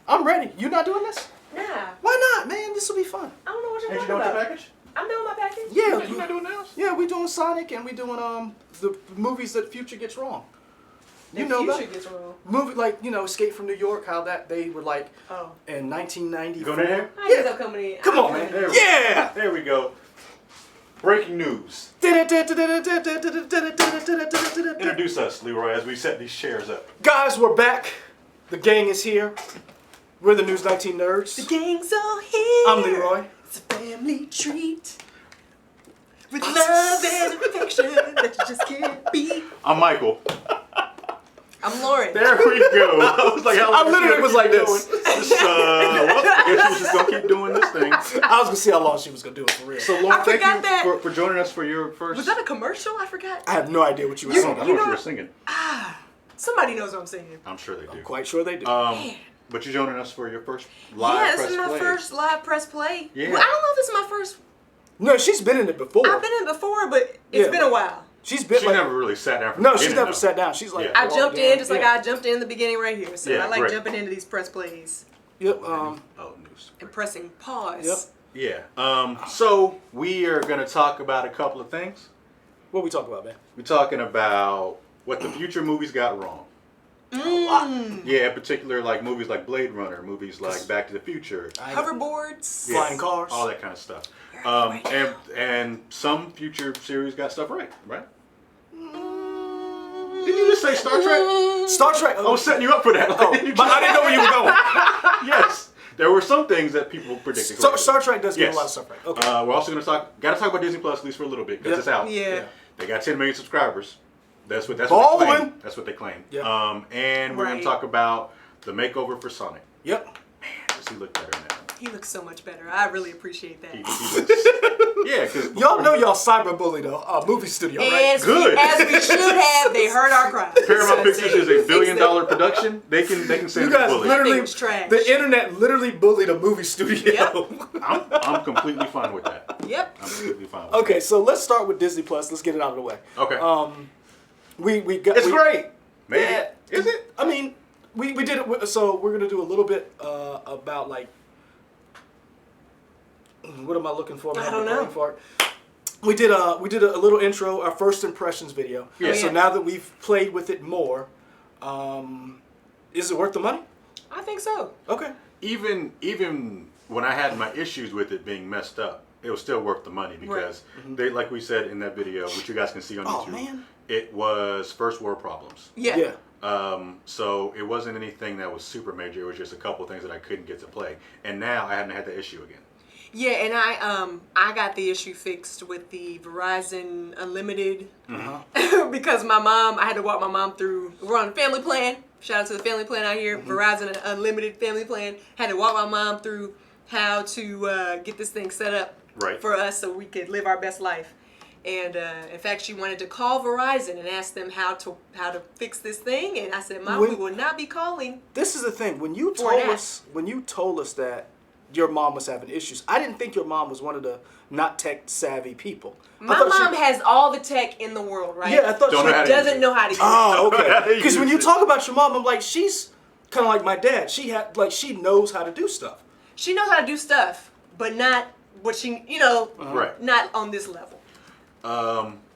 I'm ready. You not doing this? Nah. Why not, man? This will be fun. I don't know what you're Ain't you talking done with about. your package? I'm doing my package. Yeah, You not doing nails? Yeah, we doing Sonic and we doing the movies that Future gets wrong. You know Future about gets wrong. movie like Escape from New York. How that they were like Oh. in 1994. Go there? I guess I'm coming in. Come on, man. There we Yeah. There we go. Breaking news. Introduce us, Leroy, as we set these chairs up. Guys, we're back. The gang is here. We're the News 19 Nerds. The gang's all here. I'm Leroy. It's a family treat. With love and affection that you just can't beat. I'm Michael. I'm Lauren. There we go. I was like, I literally was like this. Well, I guess she was just gonna keep doing this thing. I was gonna see how long she was gonna do it for real. So, Lauren, I thank forgot you that. for joining us for your first. Was that a commercial? I forgot. I have no idea what you were I saying. don't know You what you know- were singing. Somebody knows what I'm saying. I'm sure they do. I'm quite sure they do. Man. But you're joining us for your first live Yeah, press this is my play. first live press play. Yeah. Well, I don't know if this is my first. No, she's been in it before. I've been in it before, but it's Yeah. been a while. She's been She like, never really sat down. From no, the she's beginning, never though. sat down. She's like, Yeah. I jumped in just like yeah. I jumped in the beginning right here. So Yeah, I like right. jumping into these press plays Yep. Oh, news. and pressing pause. Yep. Yeah. So we are gonna talk about a couple of things. What we talking about, man? We're talking about what the future movies got wrong. Yeah, in particular, like movies like Blade Runner, movies like Back to the Future, Hoverboards. Yeah, Flying cars. all that kind of stuff. Right. And some future series got stuff right? Didn't you just say Star Trek? Star Trek. I was setting you up for that. Oh, but I didn't know where you were going. Yes, there were some things that people predicted. So, correctly. Star Trek does get Yes. a lot of stuff right. Okay. We're also going to talk about Disney Plus at least for a little bit because Yep. it's out. Yeah. They got 10 million subscribers. That's what they Ballin'. claim. That's what they claim. Yep. And we're going Right. to talk about the makeover for Sonic. Yep. Man, does he look better now? He looks so much better. I really appreciate that. He looks, yeah, because Y'all know y'all cyberbullied a movie studio, right? As Good. as we should have. They heard our cries. Paramount Pictures is a Fix $1 billion it. production. They can You send guys a bully. literally, Thing was trash. the internet literally bullied a movie studio. I'm completely fine with that. Yep. I'm completely fine with Okay, so let's start with Disney Plus. Let's get it out of the way. that. Okay. We got. It's great. Maybe. Yeah. Is it? I mean, we did it. So we're gonna do a little bit about like. What am I looking for? I don't know. For it. We did a little intro, our first impressions video. Yeah. So Yeah. now that we've played with it more, is it worth the money? I think so. Okay. Even when I had my issues with it being messed up, it was still worth the money because they, like we said in that video, which you guys can see on Oh, YouTube, man. it was first world problems. Yeah. Yeah. So it wasn't anything that was super major. It was just a couple things that I couldn't get to play, and now I haven't had that issue again. Yeah, and I got the issue fixed with the Verizon Unlimited because I had to walk my mom through. We're on a family plan. Shout out to the family plan out here. Verizon Unlimited family plan. Had to walk my mom through how to get this thing set up Right. for us so we could live our best life. And in fact, she wanted to call Verizon and ask them how to fix this thing. And I said, Mom, we will not be calling. This is the thing. When you For told that. us that your mom was having issues, I didn't think your mom was one of the not tech savvy people. My I thought mom has all the tech in the world, right? Yeah, I thought Don't she know how to doesn't use it. know how to use it. Oh, How do okay. you Because when use you it? talk about your mom, I'm like, she's kind of like my dad. She knows how to do stuff. She knows how to do stuff, but not what she, Right. not on this level.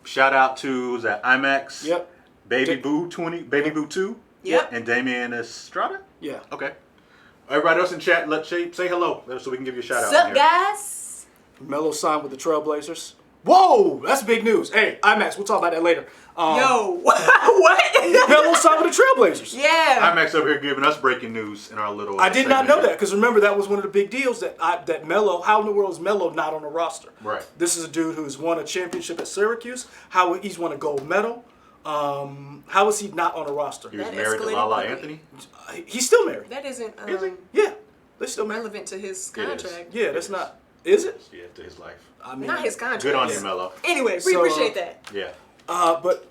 Shout out to was that IMAX. Yep. Baby Boo 2. Yep. And Damien Estrada. Yeah. Okay. Everybody else in chat, say hello so we can give you a shout out. What's in up, here. guys? Melo signed with the Trailblazers. Whoa, that's big news. Hey, IMAX, we'll talk about that later. Yo, what? Melo signed with the Trailblazers. Yeah. IMAX over here giving us breaking news in our little. I did not segment know here. that because remember that was one of the big deals that Melo. How in the world is Melo not on a roster? Right. This is a dude who's won a championship at Syracuse. How he's won a gold medal. How is he not on a roster? He was That married to escalated Lala quickly. Anthony. He's still married. That isn't Is he? Yeah, they still married. relevant to his It is. contract. Yeah, that's not. Is it? Yeah, to his life. I mean, Not his contract. Good on you, Mello. Anyway, we So, appreciate that. Yeah. But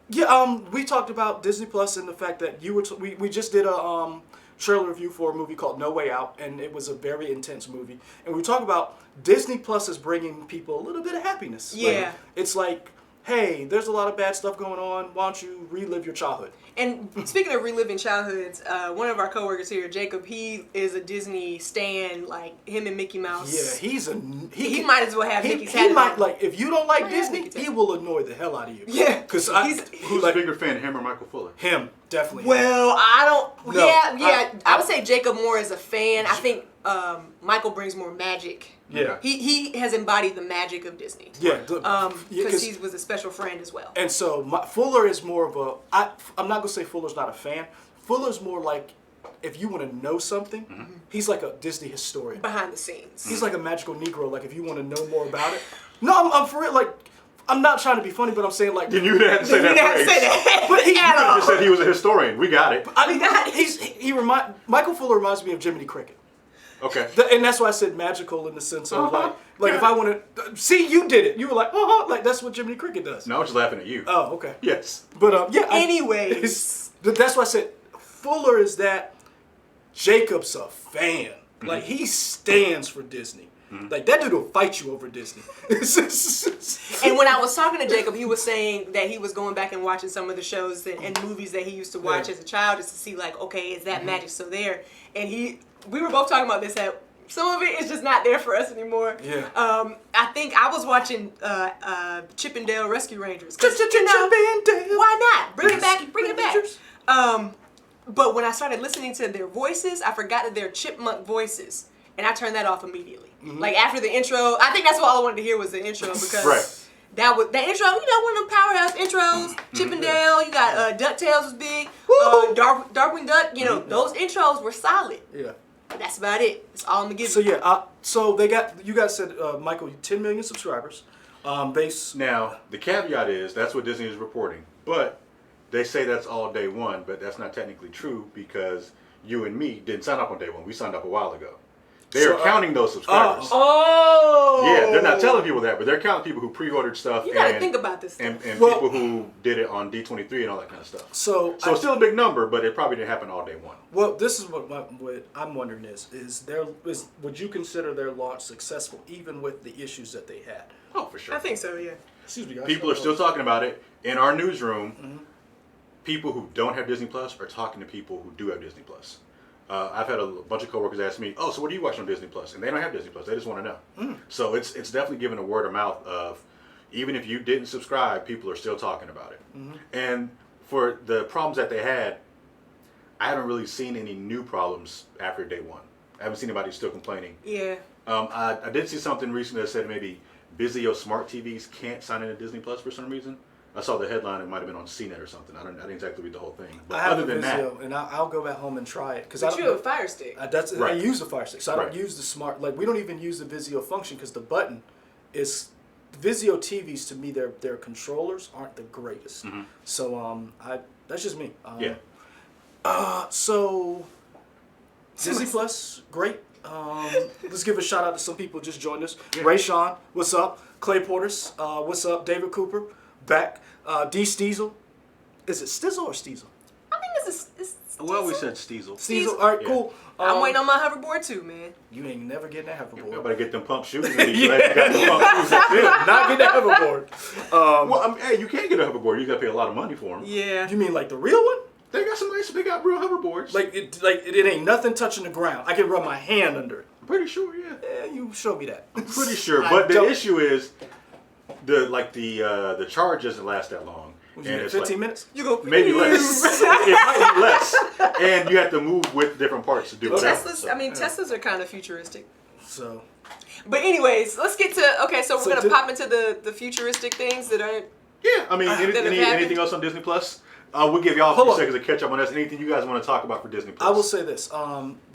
yeah, we talked about Disney Plus and the fact that you were. We just did a trailer review for a movie called No Way Out, and it was a very intense movie. And we talk about Disney Plus is bringing people a little bit of happiness. Yeah. Like, it's like hey, there's a lot of bad stuff going on. Why don't you relive your childhood? And speaking of reliving childhoods, one of our coworkers here, Jacob, he is a Disney stan, like him and Mickey Mouse. Yeah, He might as well have Mickey's hat. He might, like, if you don't like Might have Disney, Mickey's hat. he will annoy the hell out of you. Yeah. Because Who's a bigger fan, him or Michael Fuller? him, definitely. Well, I don't. No, I would say Jacob more as a fan. I think Michael brings more magic. Yeah. He has embodied the magic of Disney. Yeah. Because he was a special friend as well. And so Fuller is more of a. I'm not gonna say Fuller's not a fan. Fuller's more like, if you want to know something, he's like a Disney historian. Behind the scenes. He's like a magical Negro. Like, if you want to know more about it. No, I'm for real. Like, I'm not trying to be funny, but I'm saying, like. Then you didn't have to say that phrase. But he just said he was a historian. We got it. Michael Fuller reminds me of Jiminy Cricket. Okay. And that's why I said magical in the sense of like if I want to see, you did it. You were like, like that's what Jiminy Cricket does. No, I was just laughing at you. Oh, okay. Yes. But yeah. Anyways, That's why I said Fuller is that. Jacob's a fan. Like, he stands for Disney. Like, that dude will fight you over Disney. and when I was talking to Jacob, he was saying that he was going back and watching some of the shows and movies that he used to watch as a child, just to see, like, okay, is that magic still there? And we were both talking about this, that some of it is just not there for us anymore. Yeah. I think I was watching Chip and Dale Rescue Rangers. Chip and Dale. Why not? Bring it back. But when I started listening to their voices, I forgot that they're chipmunk voices. And I turned that off immediately. Like, after the intro, I think that's all I wanted to hear was the intro, because that intro, one of them powerhouse intros. Chip and Dale, you got DuckTales was big. Darkwing Duck, those intros were solid. Yeah. That's about it. That's all I'm gonna give So you. yeah, you guys said, Michael, 10 million subscribers. Now, the caveat is that's what Disney is reporting, but they say that's all day one, but that's not technically true, because you and me didn't sign up on day one. We signed up a while ago. They're counting those subscribers. Yeah, they're not telling people that, but they're counting people who pre-ordered stuff. You gotta think about this stuff. And people who did it on D23 and all that kind of stuff. So it's still a big number, but it probably didn't happen all day one. Well, this is what I'm wondering would you consider their launch successful even with the issues that they had? Oh, for sure. I think so, yeah. Excuse me, guys. People are still talking about it. In our newsroom, people who don't have Disney Plus are talking to people who do have Disney Plus. I've had a bunch of coworkers ask me, "Oh, so what do you watch on Disney Plus?" And they don't have Disney Plus; they just want to know. So it's definitely given a word of mouth of, even if you didn't subscribe, people are still talking about it. And for the problems that they had, I haven't really seen any new problems after day one. I haven't seen anybody still complaining. Yeah. I did see something recently that said maybe Vizio smart TVs can't sign into Disney Plus for some reason. I saw the headline. It might have been on CNET or something. I didn't exactly read the whole thing. But I have other than Vizio, that, and I'll go back home and try it. But you have a Fire Stick. I use the Fire Stick, so I don't Right. use the smart. Like, we don't even use the Vizio function because the button is. Vizio TVs, to me, their controllers aren't the greatest. So that's just me. yeah. So Disney Plus, great. Let's give a shout out to some people who just joined us. Yeah. Ray Sean, what's up? Clay Porters, what's up? David Cooper, back. D. Steezel. Is it Stizzle or Steezel? I think it's Well, we said Steezel. Steezel. All right, Yeah. cool. I'm waiting on my hoverboard too, man. You ain't never getting that You hoverboard. better get them pump shoes. You got them pump shoes. That's it. Not get that hoverboard. Well, hey, you can't get a hoverboard. You got to pay a lot of money for them. Yeah. You mean like the real one? They got some nice. They got real hoverboards. Like it ain't nothing touching the ground. I can run my hand under it. I'm pretty sure, yeah. Yeah, you show me that. I'm pretty sure. I But the don't- issue is, the charge doesn't last that long. What you mean, 15 minutes? You go Maybe less. It might be less, and you have to move with different parts to do whatever. Teslas are kind of futuristic. So But anyways, let's get to so we're So gonna pop into the futuristic things that aren't. Yeah, I mean, That have happened. anything else on Disney Plus? We'll give y'all a Hold few on. seconds to catch up on this. Anything you guys want to talk about for Disney Plus? I will say this.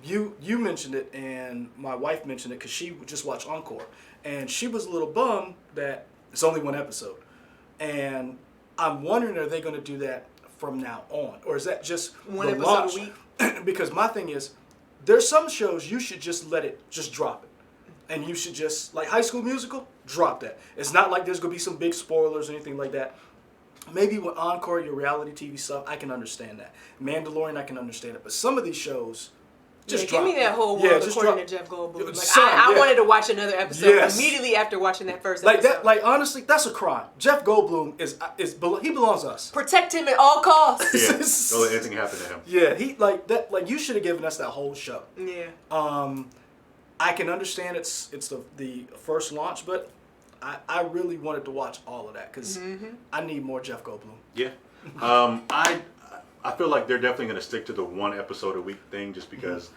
You mentioned it, and my wife mentioned it because she just watched Encore, and she was a little bummed that it's only one episode. And I'm wondering, are they going to do that from now on, or is that just One the episode launch? a week? Because my thing is, there's some shows you should just just drop it, and you should just, like High School Musical, drop that. It's not like there's going to be some big spoilers or anything like that. Maybe with Encore, your reality TV stuff, I can understand that. Mandalorian, I can understand it. But some of these shows, Just give me drop it. that whole Yeah, world just according drop- to Jeff Goldblum. Like Son, I yeah. wanted to watch another episode Yes. immediately after watching that first Like episode. that. Like honestly, that's a crime. Jeff Goldblum he belongs to us. Protect him at all costs. Yeah, don't let anything happen to him. Yeah, he like that. Like you should have given us that whole show. Yeah. I can understand it's the first launch, but I really wanted to watch all of that because I need more Jeff Goldblum. Yeah. I feel like they're definitely going to stick to the one episode a week thing just because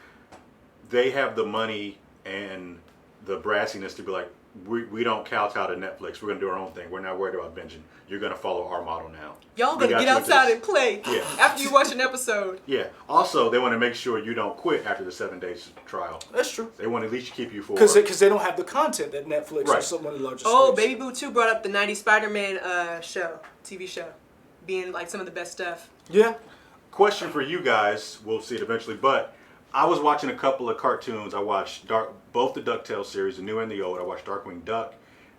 they have the money and the brassiness to be like, we don't kowtow to Netflix. We're going to do our own thing. We're not worried about binging. You're going to follow our model now. Y'all We gonna got get you into outside this. and play Yeah. after you watch an episode. Yeah. Also, they want to make sure you don't quit after the 7 days trial. That's true. They want to at least keep you for Because they don't have the content that Netflix or Right. some of the largest. Oh, streams. Baby Boo 2 brought up the 90s Spider-Man TV show, being like some of the best stuff. Yeah. Question for you guys. We'll see it eventually. But I was watching a couple of cartoons. I watched both the DuckTales series, the new and the old. I watched Darkwing Duck,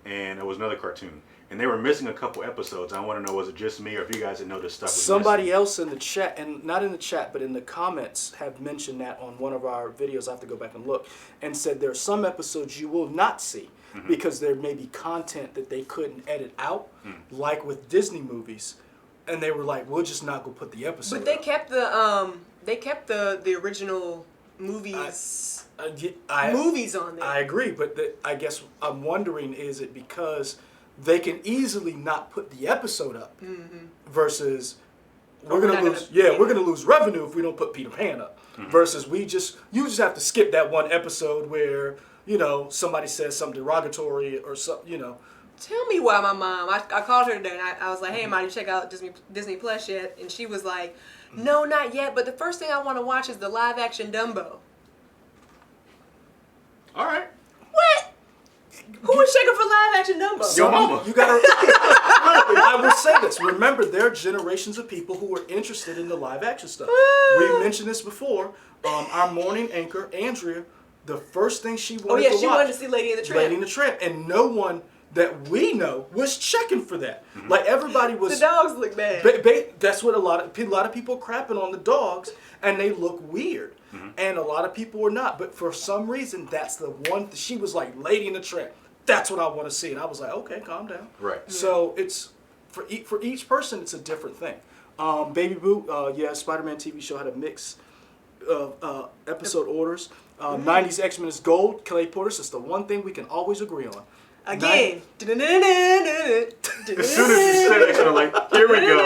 and there was another cartoon. And they were missing a couple episodes. I want to know, was it just me or if you guys didn't know this stuff was Somebody missing? else in the chat, and not in the chat, but in the comments, have mentioned that on one of our videos. I have to go back and look, and said there are some episodes you will not see because there may be content that they couldn't edit out, like with Disney movies, and they were like, "We'll just not go put the episode." But they up." kept the original movies movies on there. I agree, but I guess I'm wondering, is it because they can easily not put the episode up versus we're gonna lose we're gonna lose revenue if we don't put Peter Pan up versus you just have to skip that one episode where somebody says something derogatory or something. Tell me why my mom. I called her today and I was like, "Hey, Mom, you check out Disney Plus yet?" And she was like, "No, not yet. But the first thing I want to watch is the live action Dumbo." All right. What? Who was checking for live action Dumbo? Your mama. You gotta. I will say this. Remember, there are generations of people who are interested in the live action stuff. We mentioned this before. Our morning anchor, Andrea, the first thing she wanted to watch. She wanted to see Lady and the Tramp. Lady and the Tramp, and no one that we know was checking for that. Like everybody was. The dogs look bad. That's what a lot of people are crapping on the dogs, and they look weird. And a lot of people are not. But for some reason, that's the one. She was like, Lady and the Tramp. That's what I want to see. And I was like, okay, calm down. Right. So it's for each person, it's a different thing. Baby Boo, Spider-Man TV show had a mix of episode orders. 90s X-Men is gold. Clay Porter says the one thing we can always agree on. Again. As soon as you said it, I'm like, here we go.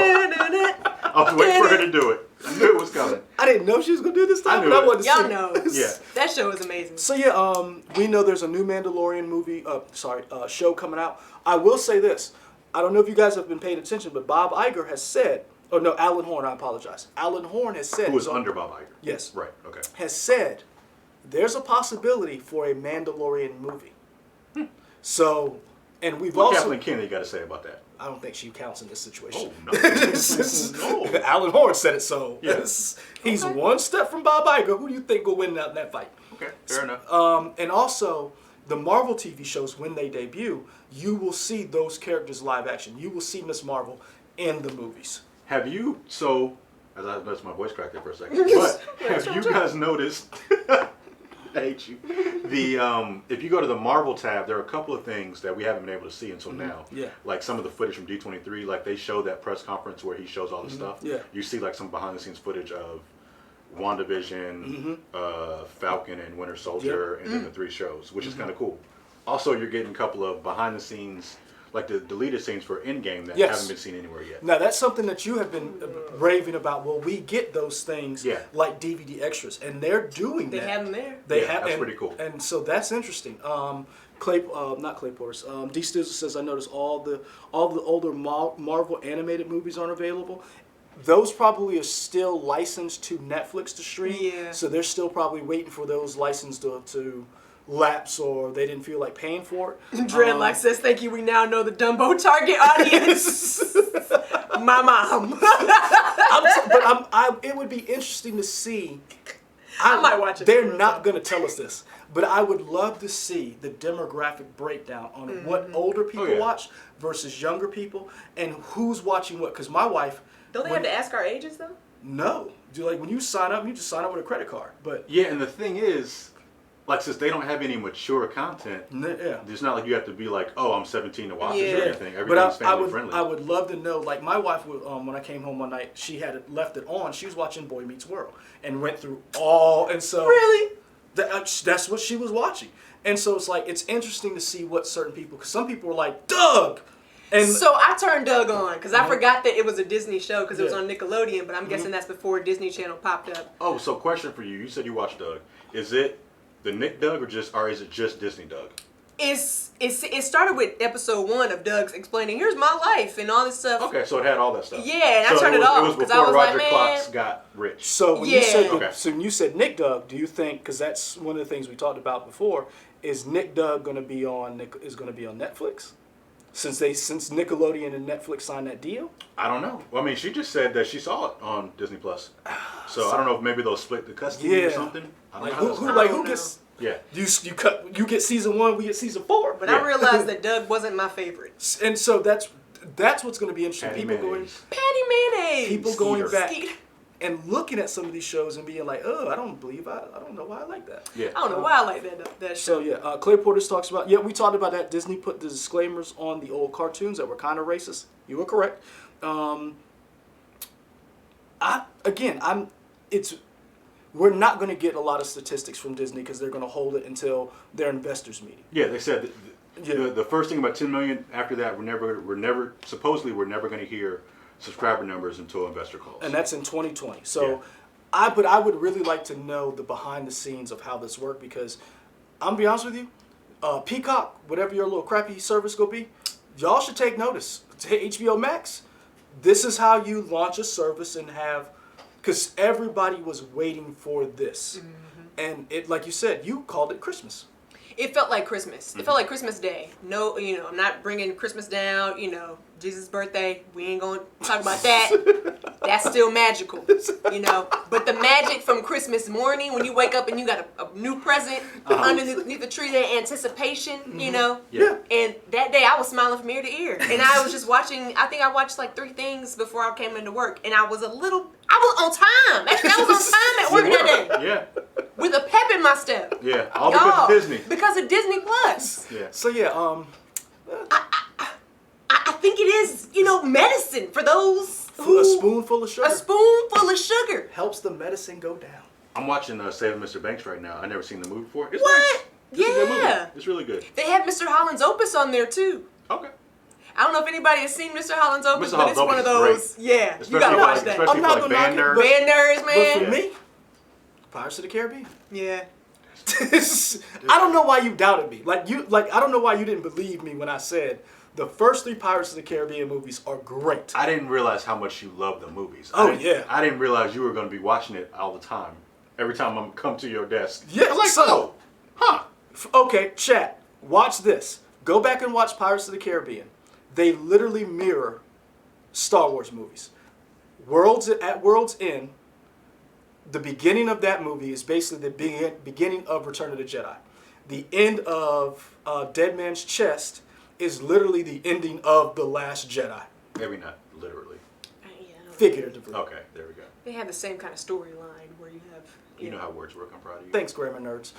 I was waiting for her to do it. I knew it was coming. I didn't know she was gonna do this time, I knew but I it. wanted to Y'all see. know. Yeah. That show is amazing. So we know there's a new Mandalorian show coming out. I will say this. I don't know if you guys have been paying attention, but Bob Iger has said, Alan Horn, I apologize. Alan Horn has said. Who was under Bob Iger? Yes. Right, okay. Has said there's a possibility for a Mandalorian movie. So, and we've What also. Kathleen Kennedy got to say about that? I don't think she counts in this situation. Oh, no. Alan Horn said it so. Yes. He's one step from Bob Iger. Who do you think will win that fight? Okay, fair enough. And also, the Marvel TV shows, when they debut, you will see those characters live action. You will see Miss Marvel in the movies. Have you, as I noticed my voice cracked there for a second, but have you guys noticed, I hate you, if you go to the Marvel tab, there are a couple of things that we haven't been able to see until now. Yeah. Like some of the footage from D23, like they showed that press conference where he shows all the stuff. Yeah. You see like some behind the scenes footage of WandaVision, Falcon and Winter Soldier, and then the 3 shows, which is kind of cool. Also, you're getting a couple of behind the scenes, like the deleted scenes for Endgame that haven't been seen anywhere yet. Now, that's something that you have been raving about. Well, we get those things like DVD extras, and they're doing that. They have them there. They have, that's pretty cool. And so that's interesting. not Clay Porter's. D. Stizzle says, I noticed all the older Marvel animated movies aren't available. Those probably are still licensed to Netflix to stream. Yeah. So they're still probably waiting for those licenses to lapse, or they didn't feel like paying for it. Dreadlock says, thank you, we now know the Dumbo target audience. My mom. It would be interesting to see. I might watch it. They're not going to tell us this, but I would love to see the demographic breakdown on what older people watch versus younger people, and who's watching what. Because my wife... Don't they have to ask our ages, though? No. Do like when you sign up, you just sign up with a credit card. But Yeah, and the thing is, like, since they don't have any mature content, yeah. it's not like you have to be like, oh, I'm 17 to watch this or Yeah. anything. But Everything's family friendly. I would love to know. Like my wife, would, when I came home one night, she had it, left it on. She was watching Boy Meets World and went through all. And so Really? that's what she was watching. And so it's like it's interesting to see what certain people. Because some people were like Doug. And So I turned Doug on because I forgot that it was a Disney show because it was Yeah. on Nickelodeon, but I'm guessing that's before Disney Channel popped up. Oh, so question for you. You said you watched Doug. Is it the Nick Doug or is it just Disney Doug? It started with episode 1 of Doug's explaining, here's my life and all this stuff. Okay, so it had all that stuff. Yeah, and I so turned it was, off It was because before I was Roger like, Klotz man. got rich. So when Yeah. you said Nick Doug, do you think because that's one of the things we talked about before is Nick Doug going to be on Netflix? Since Nickelodeon and Netflix signed that deal? I don't know. Well, I mean, she just said that she saw it on Disney Plus. So I don't know if maybe they'll split the custody or something. I don't Like know. who, How who that's like I who don't gets yeah. you get season 1, we get season 4. But Yeah. I realized that Doug wasn't my favorite. And so that's what's going to be interesting. Patty People mayonnaise. Patty mayonnaise. people going Skeeter. back Skeeter. and looking at some of these shows and being like, oh, I don't know why I like that. Yeah. I don't know why I like that show. So yeah, Clay Portis talks about we talked about that. Disney put the disclaimers on the old cartoons that were kind of racist. You were correct. We're not going to get a lot of statistics from Disney because they're going to hold it until their investors meeting. Yeah, they said Yeah. the first thing about 10 million. After that, we're never going to hear subscriber numbers until investor calls. And that's in 2020. So, Yeah. I would really like to know the behind the scenes of how this worked because I'm gonna be honest with you, Peacock, whatever your little crappy service go be, y'all should take notice. HBO Max, this is how you launch a service and have, because everybody was waiting for this, and it like you said, you called it Christmas. It felt like Christmas. It felt like Christmas Day. No, I'm not bringing Christmas down. Jesus' birthday. We ain't gonna talk about that. That's still magical. But the magic from Christmas morning when you wake up and you got a new present underneath the tree, that anticipation. Yeah. And that day I was smiling from ear to ear, and I was just watching. I think I watched like 3 things before I came into work, and I was on time. Actually, I was on time at work that day Yeah. with a pep in my step. Yeah. All because of Disney. Because of Disney Plus. Yeah. So yeah, I think it is, medicine for those a who... spoonful of sugar A spoonful of sugar. helps the medicine go down. I'm watching Saving Mr. Banks right now. I never seen the movie before. It's What? nice. It's a good movie. Yeah. It's really good. They have Mr. Holland's Opus on there, too. Okay. I don't know if anybody has seen Mr. Holland's Opus, Mr. but it's Holland's one of Opus is those... Yeah, Especially you gotta for watch like, that. Especially I'm not for like gonna band knock nerds. Band nerds, But man. for me, Pirates of the Caribbean. Yeah. I don't know why you doubted me. I don't know why you didn't believe me when I said the first 3 Pirates of the Caribbean movies are great. I didn't realize how much you love the movies. Oh, I didn't- yeah. I didn't realize you were going to be watching it all the time. Every time I'm come to your desk. Yeah, I was like, so- oh, huh. Okay, chat. Watch this. Go back and watch Pirates of the Caribbean. They literally mirror Star Wars movies. World's End. The beginning of that movie is basically the beginning of Return of the Jedi. The end of Dead Man's Chest is literally the ending of The Last Jedi, Maybe not literally. figuratively. Okay, there we go. They have the same kind of storyline where you have... You know how words work. I'm proud of you. Thanks, grammar nerds.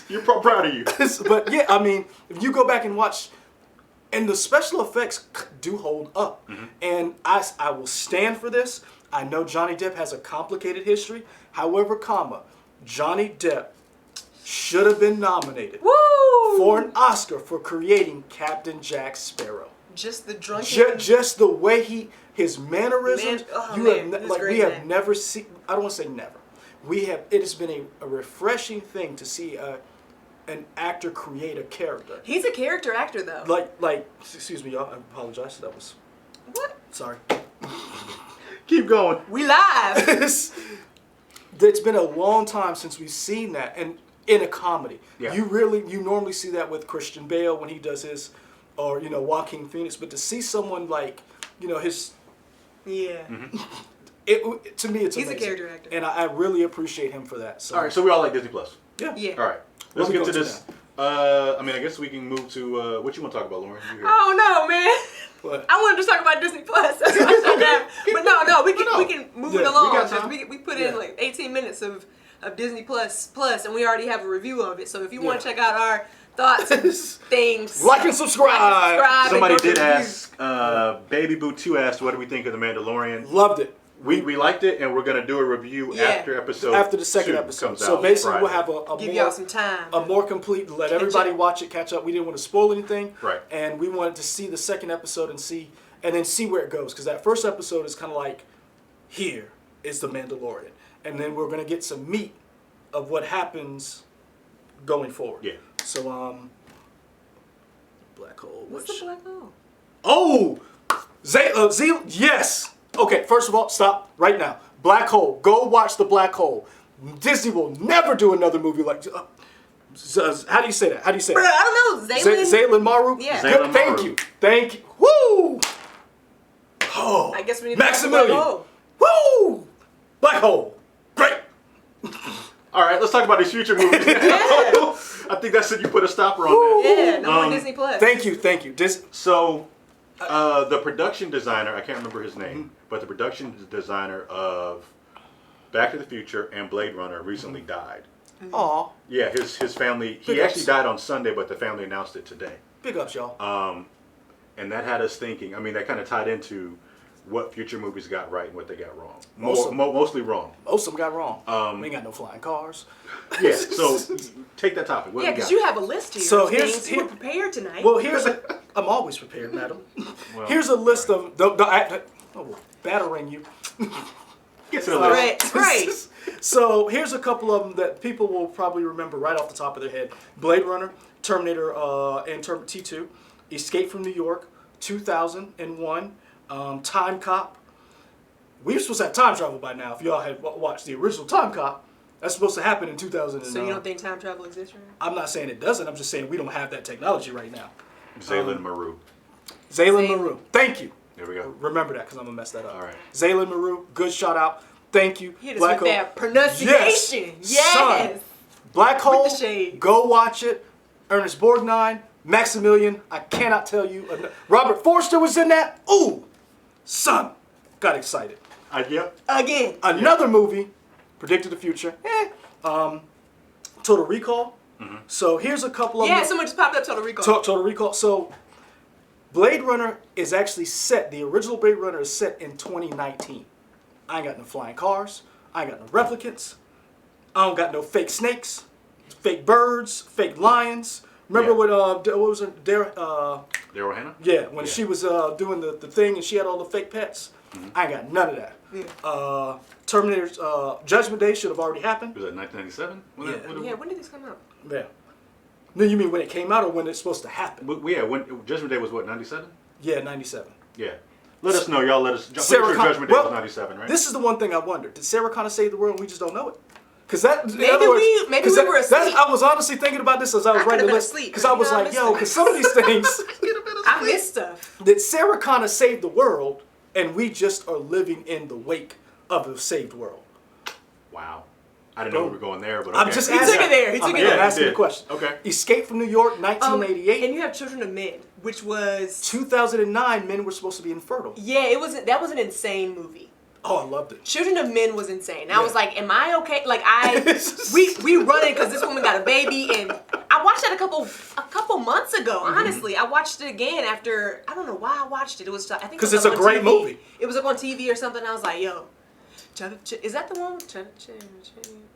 You're proud of you. But yeah, I mean, if you go back and watch, and the special effects do hold up, and I will stand for this. I know Johnny Depp has a complicated history. However, Johnny Depp should have been nominated Woo! for an Oscar for creating Captain Jack Sparrow. Just the drunken... Just the way his mannerisms. We have man. never seen. I don't want to say never. It has been a refreshing thing to see an actor create a character. He's a character actor, though. Excuse me, y'all. I apologize. That was What? sorry. Keep going. We live. It's been a long time since we've seen that, and in a comedy, Yeah. you normally see that with Christian Bale when he does his, or Joaquin Phoenix. But to see someone like his, Yeah. to me it's He's a amazing. character actor. and I really appreciate him for that. So All right, so we all like Disney Plus. yeah. Yeah. All right, let's Let me get to go to this I mean, I guess we can move to what you want to talk about, Lauren. You here? Oh no, man. What? I wanted to talk about Disney Plus. That's what I shut down. But no, we can move it Yeah, along. we got 'cause time. We put in like 18 minutes of Disney Plus, and we already have a review of it. So if you want to check out our thoughts and things, Like and subscribe. Somebody and go to did the reviews. ask, Baby Boo 2 asked, what do we think of The Mandalorian? Loved it. We liked it, and we're going to do a review after episode After the second 2 episode. comes So out basically Friday. we'll have a Give more, y'all some time. a more complete, let everybody up. watch it, catch up. We didn't want to spoil anything. Right. And we wanted to see the second episode and then see where it goes. Because that first episode is kind of like, here is the Mandalorian. And then we're going to get some meat of what happens going forward. Yeah. So, Black Hole. What's the black hole? Oh! Yes! Okay, first of all, stop right now. Black Hole. Go watch the Black Hole. Disney will never do another movie like. How do you say that? How do you say Bro, that? I don't know. Zaylan Maru. Yeah. Good, Zaylan thank Maru. you. Thank you. Woo! Oh. I guess we need to Maximilian. watch the Woo! Black Hole. Great. All right, let's talk about these future movies. I think that's it. You put a stopper on that. Yeah, no more Disney Plus. Thank you. So, the production designer, I can't remember his name, but the production designer of Back to the Future and Blade Runner recently died. Aw. Yeah, his family, he Big ups. actually died on Sunday, but the family announced it today. Big ups, y'all. And that had us thinking, I mean, that kind of tied into what future movies got right and what they got wrong. Mostly wrong. Most of them got wrong. We ain't got no flying cars. Yeah, so take that topic. What Yeah, do we because got? you have a list here. So of here's- things you were prepared tonight. Well, I'm always prepared, madam. Well, Here's a list of battering you. Get to the list. Right, right. So here's a couple of them that people will probably remember right off the top of their head: Blade Runner, Terminator, and T2, Escape from New York, 2001, Time Cop. We were supposed to have time travel by now. If y'all had watched the original Time Cop, that's supposed to happen in 2000. So you don't think time travel exists right now? I'm not saying it doesn't. I'm just saying we don't have that technology right now. Zaylan Maru. Zaylan Maru. Thank you. There we go. Remember that because I'm going to mess that up. All right. Zaylan Maru, good shout out. Thank you. Hit us with that pronunciation. Yes. Yes. Son. Black Hole, With the shades. go watch it. Ernest Borgnine, Maximilian, I cannot tell you. Robert Forster was in that. Ooh, son, got excited. Yep. Again. Another movie, predicted the future. Total Recall. Mm-hmm. So here's a couple of Yeah, them. someone just popped up Total Recall. Total Recall. So Blade Runner is actually set, the original Blade Runner is set in 2019. I ain't got no flying cars. I ain't got no replicants. I don't got no fake snakes, fake birds, fake lions. Remember what was it? Daryl Hannah? Yeah, when she was doing the thing and she had all the fake pets. Mm-hmm. I ain't got none of that. Yeah. Terminator's Judgment Day should have already happened. Was that 1997? Yeah, when did this come out? Yeah. No, you mean when it came out or when it's supposed to happen? When Judgment Day was what, 97? Yeah, 97. Yeah. Let us know, y'all. Let us. Sarah Sure Con- Judgment Day well, was 97, right? This is the one thing I wonder. Did Sarah Connor save the world and we just don't know it? Because that, Maybe we were asleep. I was honestly thinking about this as I was I writing could've the been list. asleep, Because I was you know, I like, missed yo, it. because some of these things, I missed stuff. did Sarah Connor save the world and we just are living in the wake of a saved world? Wow. I didn't know we were going there, but okay. I'm just He asking. took it there. He took I'm it there. asking He the question. Okay. Escape from New York, 1988. And you have Children of Men, which was 2009, men were supposed to be infertile. yeah, that was an insane movie. Oh, I loved it. Children of Men was insane. I Yeah. was like, am I okay? Like we running because this woman got a baby, and I watched that a couple months ago. Mm-hmm. Honestly, I watched it again after I don't know why I watched it. It was I think 'Cause it was it's a on great TV. movie. It was up on TV or something. I was like, yo, is that the one?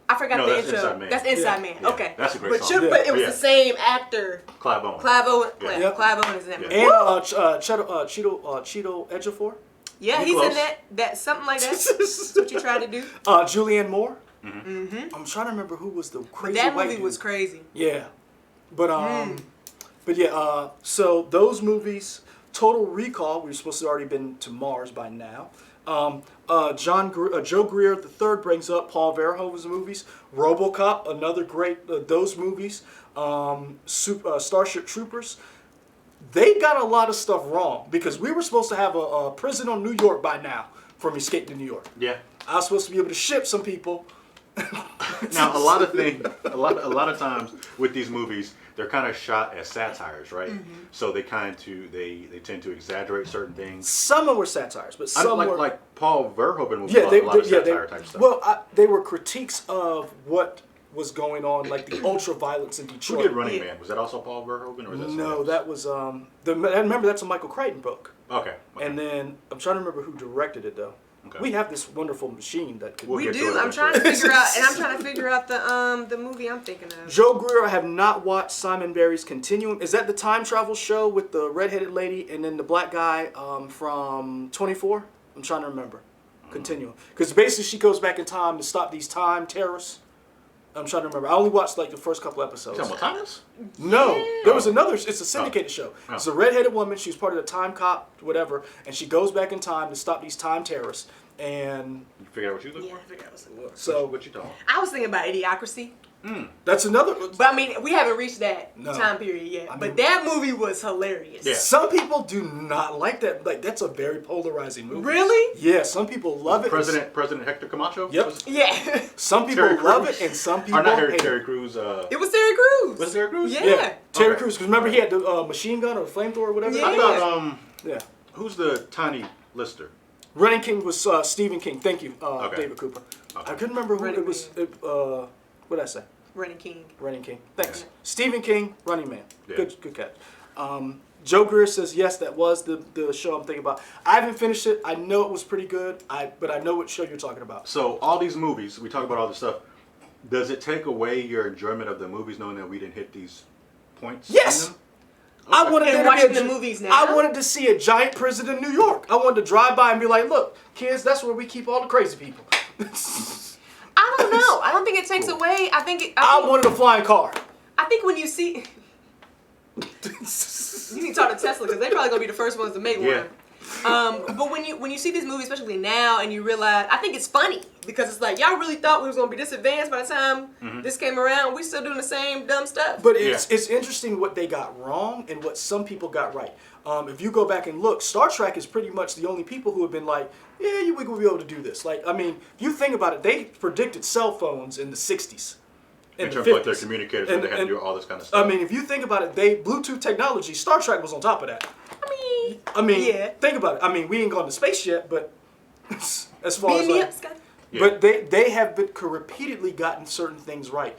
I forgot No, the that's intro. Inside Man. That's Inside Yeah. Man. Yeah, Okay, that's a great but song. but it was Yeah. the same actor. Clive Owen. Clive Owen. Yeah. Clive Owen is in that movie. And Cheeto Ejiofor. Yeah, You he's close. in that something like that. That's what you tried to do. Julianne Moore. Mm-hmm. I'm trying to remember who was the crazy That white movie dude. was crazy. Yeah, but yeah. So those movies, Total Recall, we were supposed to have already been to Mars by now. Joe Greer III brings up Paul Verhoeven's movies. RoboCop, another great those movies. Starship Troopers. They got a lot of stuff wrong because we were supposed to have a prison on New York by now from Escape to New York. Yeah. I was supposed to be able to ship some people Now, a lot of times with these movies, they're kind of shot as satires, right? So they tend to exaggerate certain things. Some were satires, but some were like Paul Verhoeven was yeah, a lot of satire type stuff. Well, they were critiques of what was going on, like the ultra violence in Detroit. Who did Running Man? Was that also Paul Verhoeven, or was that No, that was I remember that's a Michael Crichton book. Okay. And then I'm trying to remember who directed it though. Okay. We have this wonderful machine that could. We'll We get to do. it I'm trying to eventually. figure out the movie I'm thinking of. Joe Greer, I have not watched Simon Barry's Continuum. Is that the time travel show with the redheaded lady and then the black guy from 24? I'm trying to remember. Continuum. Because basically she goes back in time to stop these time terrorists. I'm trying to remember. I only watched like the first couple episodes. Talking about Thomas? No, Yeah. there was another. It's a syndicated show. Oh. It's a redheaded woman. She's part of the time cop, whatever, and she goes back in time to stop these time terrorists. And You figure out what you look Yeah, for? I figured I was thinking. so What you talking? I was thinking about Idiocracy, that's another. but I mean, we haven't reached that No. time period yet. I mean- But that movie was hilarious. Yeah. Some people do not like that. Like that's a very polarizing movie. Really? Yeah, some people love it. President Hector Camacho? Yep. Was it? Yeah. Some people Terry love Crews? it, and some people Or not Harry, hate Terry it. Crews. It was Terry Crews. Was it Terry Crews? Yeah. Yeah, Terry Okay. Crews. Because remember he had the machine gun or the flamethrower or whatever. Yeah. I thought, Yeah. who's the tiny Lister? Running King was Stephen King. Thank you, Okay. David Cooper. Okay. I couldn't remember who Running it was. What did I say? Running King. Running King. Thanks. Yeah. Stephen King, Running Man. Yeah. Good catch. Joe Greer says yes, that was the show I'm thinking about. I haven't finished it. I know it was pretty good. But I know what show you're talking about. So all these movies, we talk about all this stuff. Does it take away your enjoyment of the movies knowing that we didn't hit these points? Yes! in them? I wanted And there to watching be the a- movies now? I wanted to see a giant prison in New York. I wanted to drive by and be like, look, kids, that's where we keep all the crazy people. I don't know. I don't think it takes away. I think. I wanted a flying car. I think when you see. You need to talk to Tesla because they're probably gonna be the first ones to make Yeah. one. But when you see these movies, especially now, and you realize, I think it's funny because it's like y'all really thought we was gonna be this advanced by the time this came around. We still doing the same dumb stuff. But it's interesting what they got wrong and what some people got right. If you go back and look, Star Trek is pretty much the only people who have been like, yeah, we will be able to do this. Like, I mean, if you think about it, they predicted cell phones in the 60s. In the terms of like 50s. their communicators, And- they had to and- do all this kind of stuff. I mean, if you think about it, Bluetooth technology, Star Trek was on top of that. I mean, yeah. think about it. I mean, we ain't gone to space yet, but as far as Beam me like, up, Scott. Yeah. but they have been repeatedly gotten certain things right.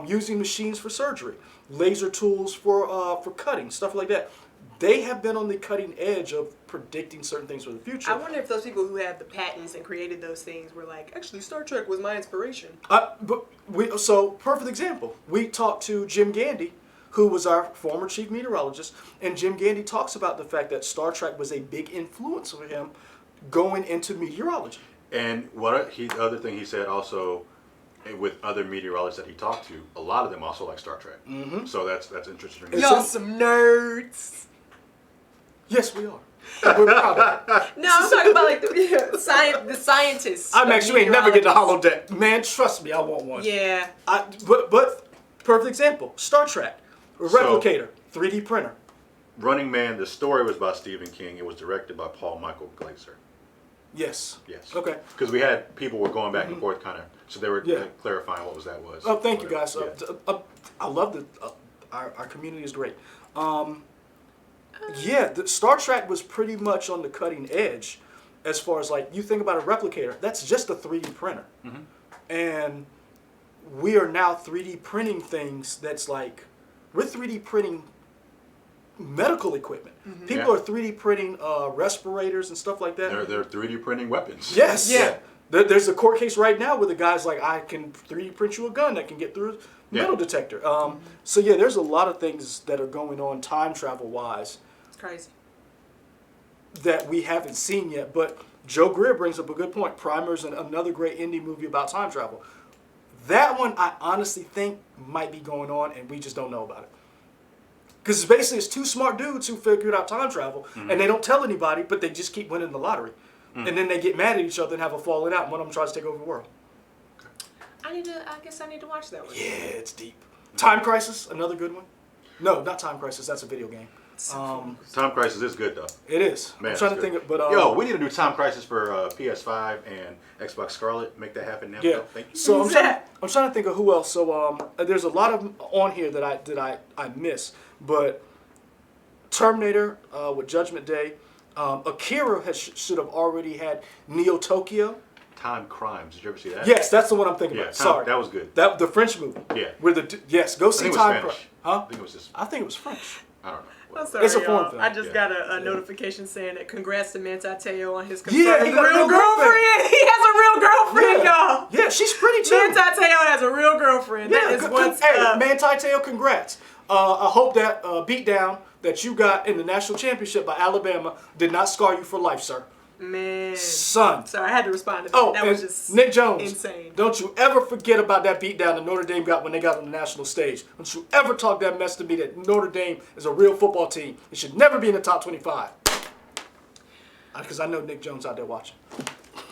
Using machines for surgery, laser tools for cutting, stuff like that. They have been on the cutting edge of predicting certain things for the future. I wonder if those people who have the patents and created those things were like, actually, Star Trek was my inspiration. So perfect example. We talked to Jim Gandy, who was our former chief meteorologist, and Jim Gandy talks about the fact that Star Trek was a big influence for him going into meteorology. And the other thing he said also, with other meteorologists that he talked to, a lot of them also like Star Trek. Mm-hmm. So that's interesting. And Y'all some nerds. Yes, we are. We're proud of it. No, I'm talking about like the scientists. I'm of actually ain't never getting a meteorologists. holodeck. Man, trust me, I want one. Yeah. But perfect example. Star Trek, a replicator, 3D printer. Running Man, the story was by Stephen King. It was directed by Paul Michael Glaser. Yes. Yes. Okay. Because we had people were going back and forth, kind of. So they were Yeah. clarifying what that was. Oh, thank you Whatever. guys. Yeah. I love our community is great. Yeah, the Star Trek was pretty much on the cutting edge, as far as like you think about a replicator. That's just a 3D printer, and we are now 3D printing things. That's like we're 3D printing medical equipment. People Yeah. are 3D printing respirators and stuff like that. They're 3D printing weapons. Yes. Yeah. There's a court case right now where the guy's like, I can 3D print you a gun that can get through a metal detector. So yeah, there's a lot of things that are going on time travel wise It's crazy. that we haven't seen yet. But Joe Greer brings up a good point. Primer's another great indie movie about time travel. That one I honestly think might be going on and we just don't know about it. Because basically it's two smart dudes who figured out time travel and they don't tell anybody, but they just keep winning the lottery. And then they get mad at each other and have a falling out and one of them tries to take over the world. I guess I need to watch that one. Yeah, it's deep. Time Crisis, another good one. No, not Time Crisis. That's a video game. Time Crisis is good though. It is. Man, I'm trying to it's good. think of, but Yo, we need to do Time Crisis for PS5 and Xbox Scarlet. Make that happen now. yeah. Thank you. So Who's that? I'm trying to think of who else. So there's a lot of on here that I miss, but Terminator with Judgment Day, Akira should have already had Neo Tokyo. Time Crimes. Did you ever see that? Yes, that's the one I'm thinking Yeah, about. Time- Sorry, that was good. That the French movie. Yeah. Where yes, go I see think it was Time Spanish. Crisis. Huh? I think it was just. I think it was French. I don't know. I'm sorry, It's a y'all. foreign film. I just Yeah. got a notification saying that congrats to Manti Te'o on his Yeah, he got a real real girlfriend. girlfriend. He has a real girlfriend, y'all. Yeah, she's pretty too. Manti Te'o has a real girlfriend. Yeah, that is what's hey, up. Manti Te'o, congrats. I hope that beatdown that you got in the national championship by Alabama did not scar you for life, sir. Man. Son. Sorry, I had to respond to that. Oh, that and was just Nick Jones. insane. Don't you ever forget about that beatdown that Notre Dame got when they got on the national stage. Don't you ever talk that mess to me that Notre Dame is a real football team. It should never be in the top 25. Because I know Nick Jones out there watching.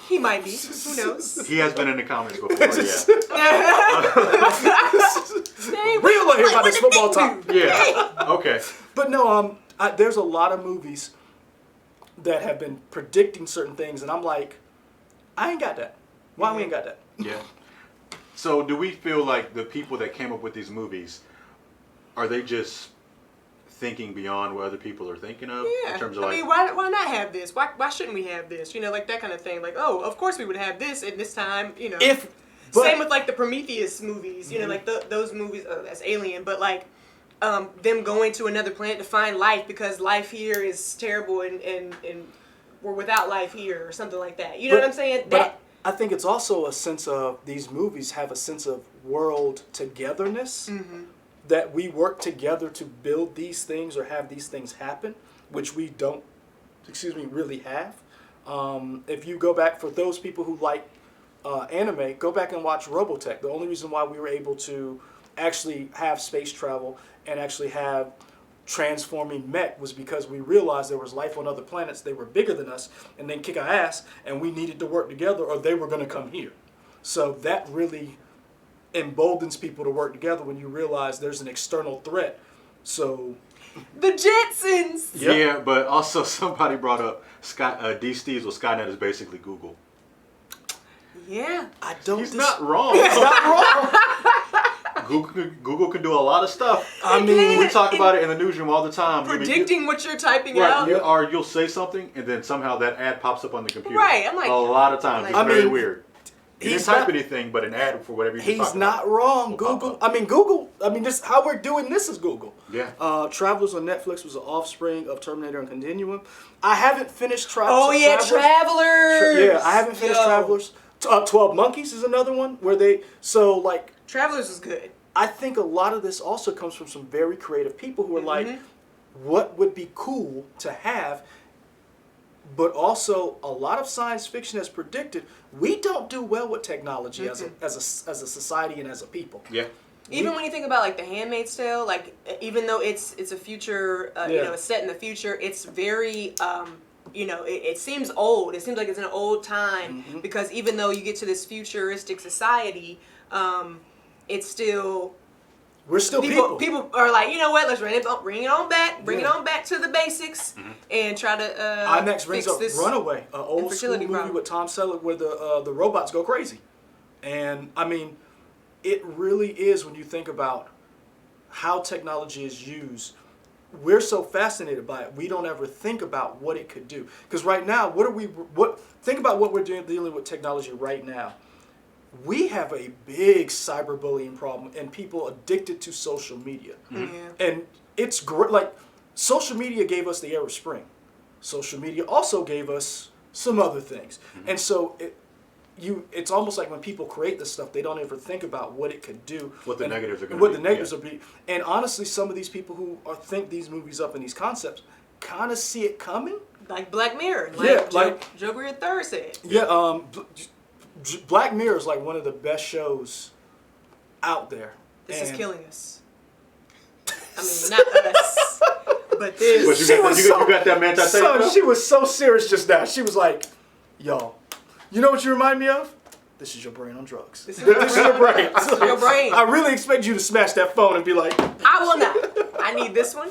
He might be. Who knows? He has been in the comments before. Yeah. Real here about this football talk. Yeah. Okay. But no, there's a lot of movies that have been predicting certain things, and I'm like, I ain't got that. Why we ain't got that? Yeah. So, do we feel like the people that came up with these movies, are they just thinking beyond what other people are thinking of? Yeah. In terms of I like, mean, why not have this? Why shouldn't we have this? You know, like that kind of thing. Like, oh, of course we would have this at this time. You know. Same with like the Prometheus movies. You know, like those movies. That's Alien, but like. Them going to another planet to find life because life here is terrible and we're without life here or something like that. You know what I'm saying? But I think it's also a sense of these movies have a sense of world togetherness, that we work together to build these things or have these things happen, which we don't, really have. If you go back, for those people who like anime, go back and watch Robotech. The only reason why we were able to actually have space travel and actually have transforming mech was because we realized there was life on other planets. They were bigger than us and then kick our ass, and we needed to work together or they were going to come here. So that really emboldens people to work together when you realize there's an external threat. So the Jetsons. Yep. Yeah, but also somebody brought up D. Steves with Skynet is basically Google. Yeah. I don't. He's not wrong. He's not wrong. Google can do a lot of stuff. I mean, We talk about it in the newsroom all the time. Predicting what you're typing Right, out. you'll say something and then somehow that ad pops up on the computer. Right, I'm like, a lot of times. like- It's I very mean, weird. You he's didn't type not- anything, but an ad for whatever you're He's talking not about wrong. will pop Google. up. Google. This how we're doing this is Google. Yeah. Travelers on Netflix was an offspring of Terminator and Continuum. I haven't finished Travelers. Oh yeah, Travelers. Yeah, I haven't finished Yo. Travelers. 12 Monkeys is another one where Travelers was good. I think a lot of this also comes from some very creative people who are like, what would be cool to have? But also, a lot of science fiction has predicted we don't do well with technology as a society and as a people. Yeah. Even when you think about like The Handmaid's Tale, like even though it's a future, it's set in the future, it's very, it seems old. It seems like it's in an old time because even though you get to this futuristic society, it's still. We're still people. People are like, you know what? Let's bring it on back. Bring it on back to the basics and try to. Our next brings fix up this Runaway, an old school infertility movie problem. with Tom Selleck where the robots go crazy, and I mean, it really is when you think about how technology is used. We're so fascinated by it, we don't ever think about what it could do. Because right now, think about what we're dealing with technology right now. We have a big cyberbullying problem and people addicted to social media. And it's great. Like, social media gave us the Arab Spring. Social media also gave us some other things. And so it's almost like when people create this stuff, they don't ever think about what it could do. What the negatives are going to be. What the negatives will be. And honestly, some of these people who think these movies up and these concepts kind of see it coming. Like Black Mirror. Joe Greer III said. Yeah, Black Mirror is like one of the best shows out there. This is killing us. I mean, not us, but this. But you got that Manti Te'o? She was so serious just now. She was like, yo, you know what you remind me of? This is your brain on drugs. This is your brain. This is your brain. I really expect you to smash that phone and be like, I will not. I need this one.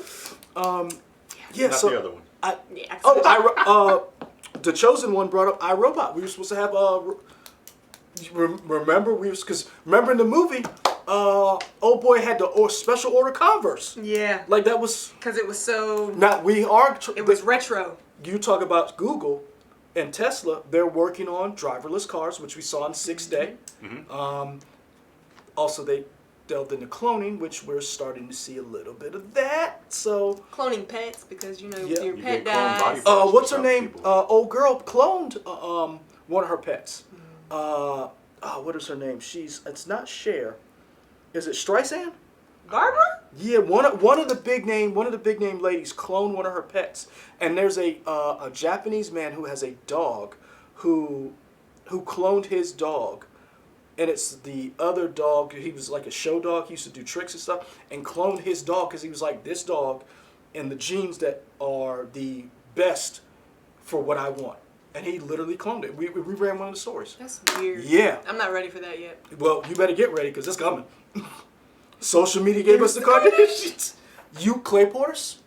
Yeah, Not so the other one. Yeah. The Chosen One brought up iRobot. We were supposed to have remember in the movie, old boy had to special order Converse. Yeah. Like that was. Because it was so. Now we are. It was retro. You talk about Google and Tesla. They're working on driverless cars, which we saw in 6th Day. Mm-hmm. Also, they delved into cloning, which we're starting to see a little bit of that. So Cloning pets because Yeah. your You pet get cloned body dies. parts. what's her Some name? people. Old girl cloned one of her pets. What is her name? It's not Cher. Is it Streisand? Barbara? Yeah, one of the big name ladies cloned one of her pets, and there's a Japanese man who has a dog, who cloned his dog, and it's the other dog. He was like a show dog. He used to do tricks and stuff, and cloned his dog because he was like, this dog, and the genes that are the best for what I want, and he literally cloned it. We ran one of the stories. That's weird. Yeah. I'm not ready for that yet. Well, you better get ready because it's coming. Social media gave us the Kardashians. You Clay Porters,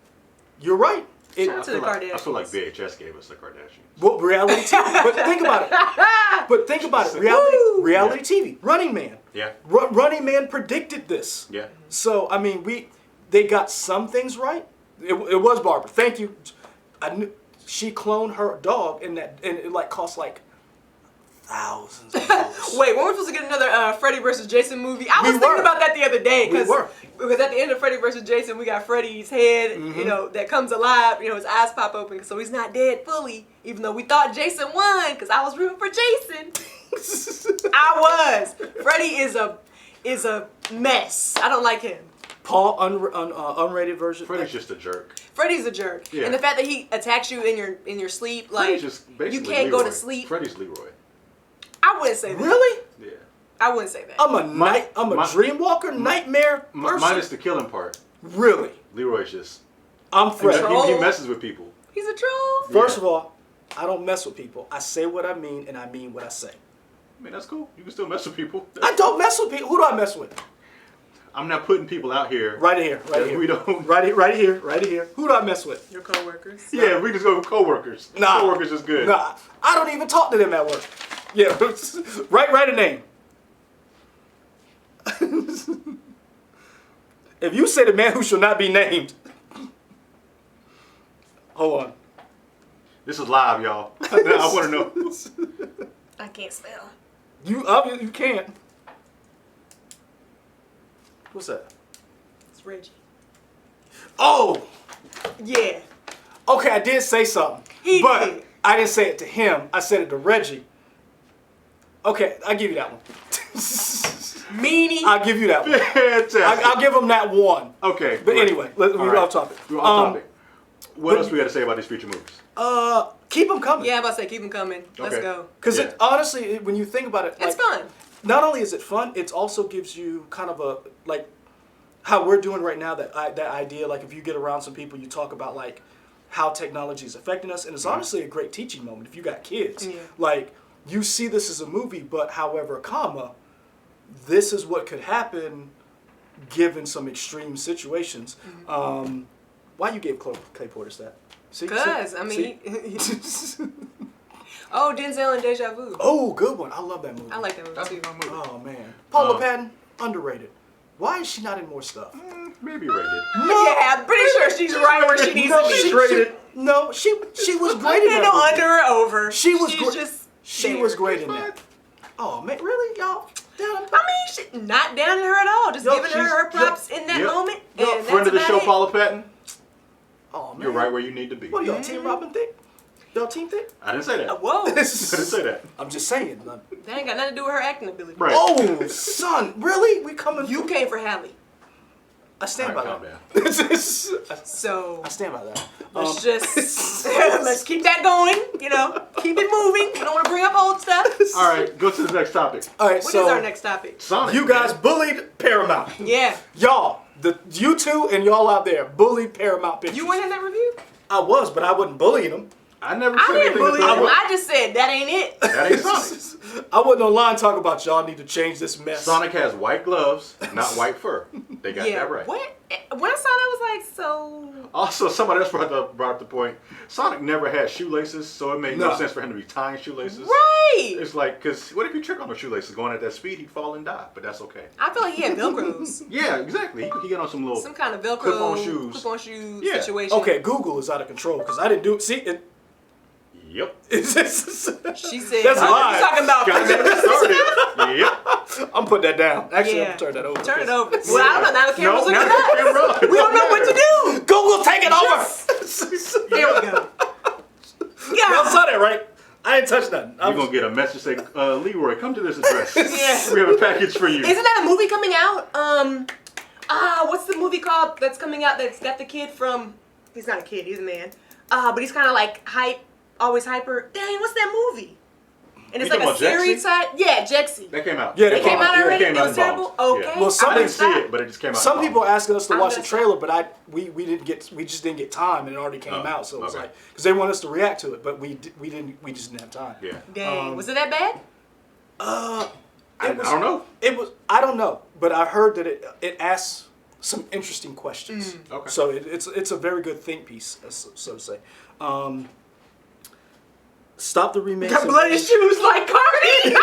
you're right. Shout out I to the Kardashians. feel like VHS gave us the Kardashians. Well, reality TV. But think about it. Reality TV. Running Man. Yeah. Running Man predicted this. Yeah. So I mean, they got some things right. It was Barbara. Thank you. She cloned her dog, and it like cost like thousands of dollars. Wait, when we're supposed to get another Freddy versus Jason movie? I was We thinking were. about that the other day We were. because at the end of Freddy versus Jason, we got Freddy's head, that comes alive. His eyes pop open, so he's not dead fully. Even though we thought Jason won, because I was rooting for Jason. I was. Freddy is a mess. I don't like him. Paul, unrated version. Freddy's just a jerk. Freddy's a jerk, Yeah. and the fact that he attacks you in your sleep, like Freddy's just basically you can't go Leroy. to sleep. Freddy's Leroy. I wouldn't say that. Really? Yeah. I wouldn't say that. I'm a dream walker, nightmare person. Minus the killing part. Really? Leroy's just. I'm Fred. Troll. He messes with people. He's a troll. First of all, I don't mess with people. I say what I mean, and I mean what I say. I mean, that's cool. You can still mess with people. I don't mess with people. Who do I mess with? I'm not putting people out here. Right here. that we don't. Right here. Who do I mess with? Your coworkers. Yeah, we just go with coworkers. Nah. Coworkers is good. Nah, I don't even talk to them at work. Yeah, write a name. If you say the man who shall not be named, hold on. This is live, y'all. I want to know. I can't spell. You can't. What's that? It's Reggie. Oh, Yeah. okay. I did say something, He but did. I didn't say it to him. I said it to Reggie. Okay, I'll give you that one. Meanie. I'll give you that one. Fantastic. I'll give him that one. Okay. But great. anyway, we're All right. off topic. We're off topic. What but- else we got to say about these future movies? Keep them coming. Yeah, I'm about to say keep them coming. Let's Okay. go. Because Yeah. honestly, when you think about it, It's like, fun. not only is it fun, it also gives you kind of a, like, how we're doing right now, that idea, like, if you get around some people, you talk about, like, how technology is affecting us, and it's honestly a great teaching moment if you got kids. Yeah. Like, you see this as a movie, but however, this is what could happen given some extreme situations. Why you gave Clay Porter that? See? Cause See? I mean, See? oh, Denzel and Deja Vu. Oh, good one. I love that movie. I like that movie That's too. a movie. Oh man, Paula Patton, underrated. Why is she not in more stuff? Maybe rated. Yeah, I'm pretty sure she's right where she needs to be. she was great in You that know, movie. under or over. She was She's great. just She there. was great in that. Oh man, really, y'all? I mean, she, not down to her at all. Just Yo, giving her props in that Yep. moment. Yo, And friend of the that's show, about it. Paula Patton. Oh man, You're right where you need to be. What are y'all, Team Robin thick? Y'all team thick? I didn't say that. Whoa. I didn't say that. I'm just saying. That ain't got nothing to do with her acting ability. Right. Oh, son, really? We coming? You came for Hallie. I stand All by right, that. calm So I stand by that. let's just let's keep that going. Keep it moving. We don't want to bring up old stuff. All right, go to the next topic. All right, What so is our next topic? Sonic. you guys bullied Paramount. Yeah. Y'all, you two and y'all out there bullied Paramount Pictures. You weren't in that review? I was, but I wasn't bullying them. I never I said didn't anything bully about him. it. I just said that ain't it. That ain't Sonic. I wasn't online talking about y'all need to change this mess. Sonic has white gloves, not white fur. They got that right. What? When I saw that, I was like, so. Also, somebody else brought up the point. Sonic never had shoelaces, so it made no sense for him to be tying shoelaces. Right. It's like, because what if you trip on the shoelaces going at that speed? He'd fall and die, but that's okay. I feel like he had Velcros. Yeah, exactly. He got on some kind of Velcro clip-on shoes. Yeah. Situation. Okay, Google is out of control because I didn't do it. See, Yep. She said, That's "Oh, live. you talking about?" Started. Yep. I'm putting that down. Actually, Yeah. I'm turn that over. Turn it over. Well, I don't know. Now the camera's No, looking now at the us. camera. We don't know what to do. Google, take it over. There we go. Y'all saw that, right? I didn't touch nothing. You're going to get a message saying, Leroy, come to this address. Yeah. We have a package for you. Isn't that a movie coming out? What's the movie called that's coming out that's got the kid from, he's not a kid, he's a man. But he's kind of like hype, always hyper. Dang, what's that movie? And it's You like a talking about series type. Yeah, Jexy. That came out. Yeah, It came out already? It came It out was in terrible? volumes. Okay. Yeah. Well, some I didn't people- see it, but it just came out. Some in people volumes. asking us to I'm watch the gonna trailer, but we just didn't get time, and it already came Oh, out. So it was okay. like because they want us to react to it, but we just didn't have time. Yeah. Dang, was it that bad? I don't know. I don't know, but I heard that it asks some interesting questions. Okay. So it's a very good think piece, so to say. Stop the remakes. Got bloody shoes like Cardi.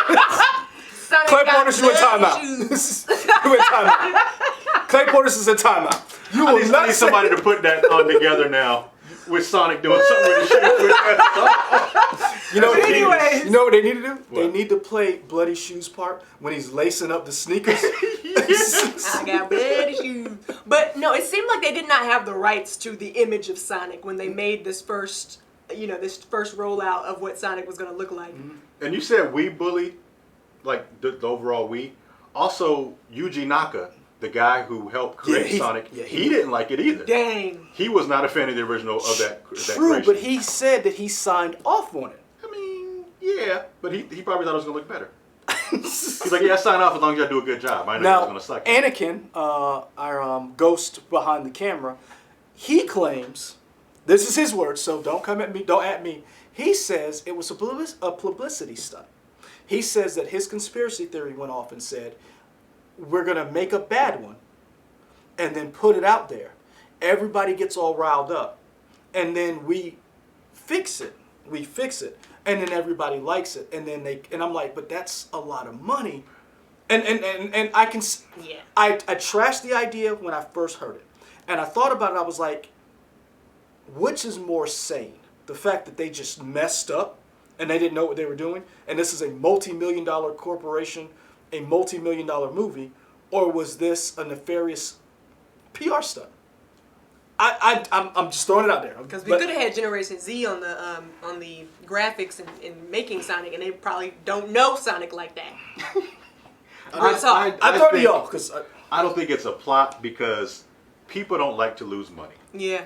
Sonic Clay got Portis, you in bloody timeout. shoes. You in timeout. Clay Portis is in timeout. You I will need not somebody to put that on together now with Sonic doing something with his shoes. You know what they Anyways. need? You know what they need to do? They What? need to play Bloody Shoes part when he's lacing up the sneakers. I got bloody shoes. But no, it seemed like they did not have the rights to the image of Sonic when they made this first rollout of what Sonic was going to look like. And you said we bullied, like the overall we. Also, Yuji Naka, the guy who helped create Sonic, he didn't like it either. Dang. He was not a fan of the original of that. True, creation. but he said that he signed off on it. I mean, yeah, but he probably thought it was gonna look better. He's like, yeah, sign off as long as y'all do a good job. I know Now, it's gonna suck. Anakin, our ghost behind the camera, he claims, this is his words, so don't come at me, don't at me. He says it was a publicity stunt. He says that his conspiracy theory went off and said, we're going to make a bad one and then put it out there. Everybody gets all riled up. And then we fix it. And then everybody likes it. And then I'm like, but that's a lot of money. And I can, Yeah. I trashed the idea when I first heard it. And I thought about it, I was like, which is more sane? The fact that they just messed up and they didn't know what they were doing, and this is a multi-million-dollar corporation, a multi-million-dollar movie, or was this a nefarious PR stunt? I'm just throwing it out there. Because we could have had Generation Z on the graphics and making Sonic, and they probably don't know Sonic like that. I thought to y'all, because I don't think it's a plot because people don't like to lose money. Yeah.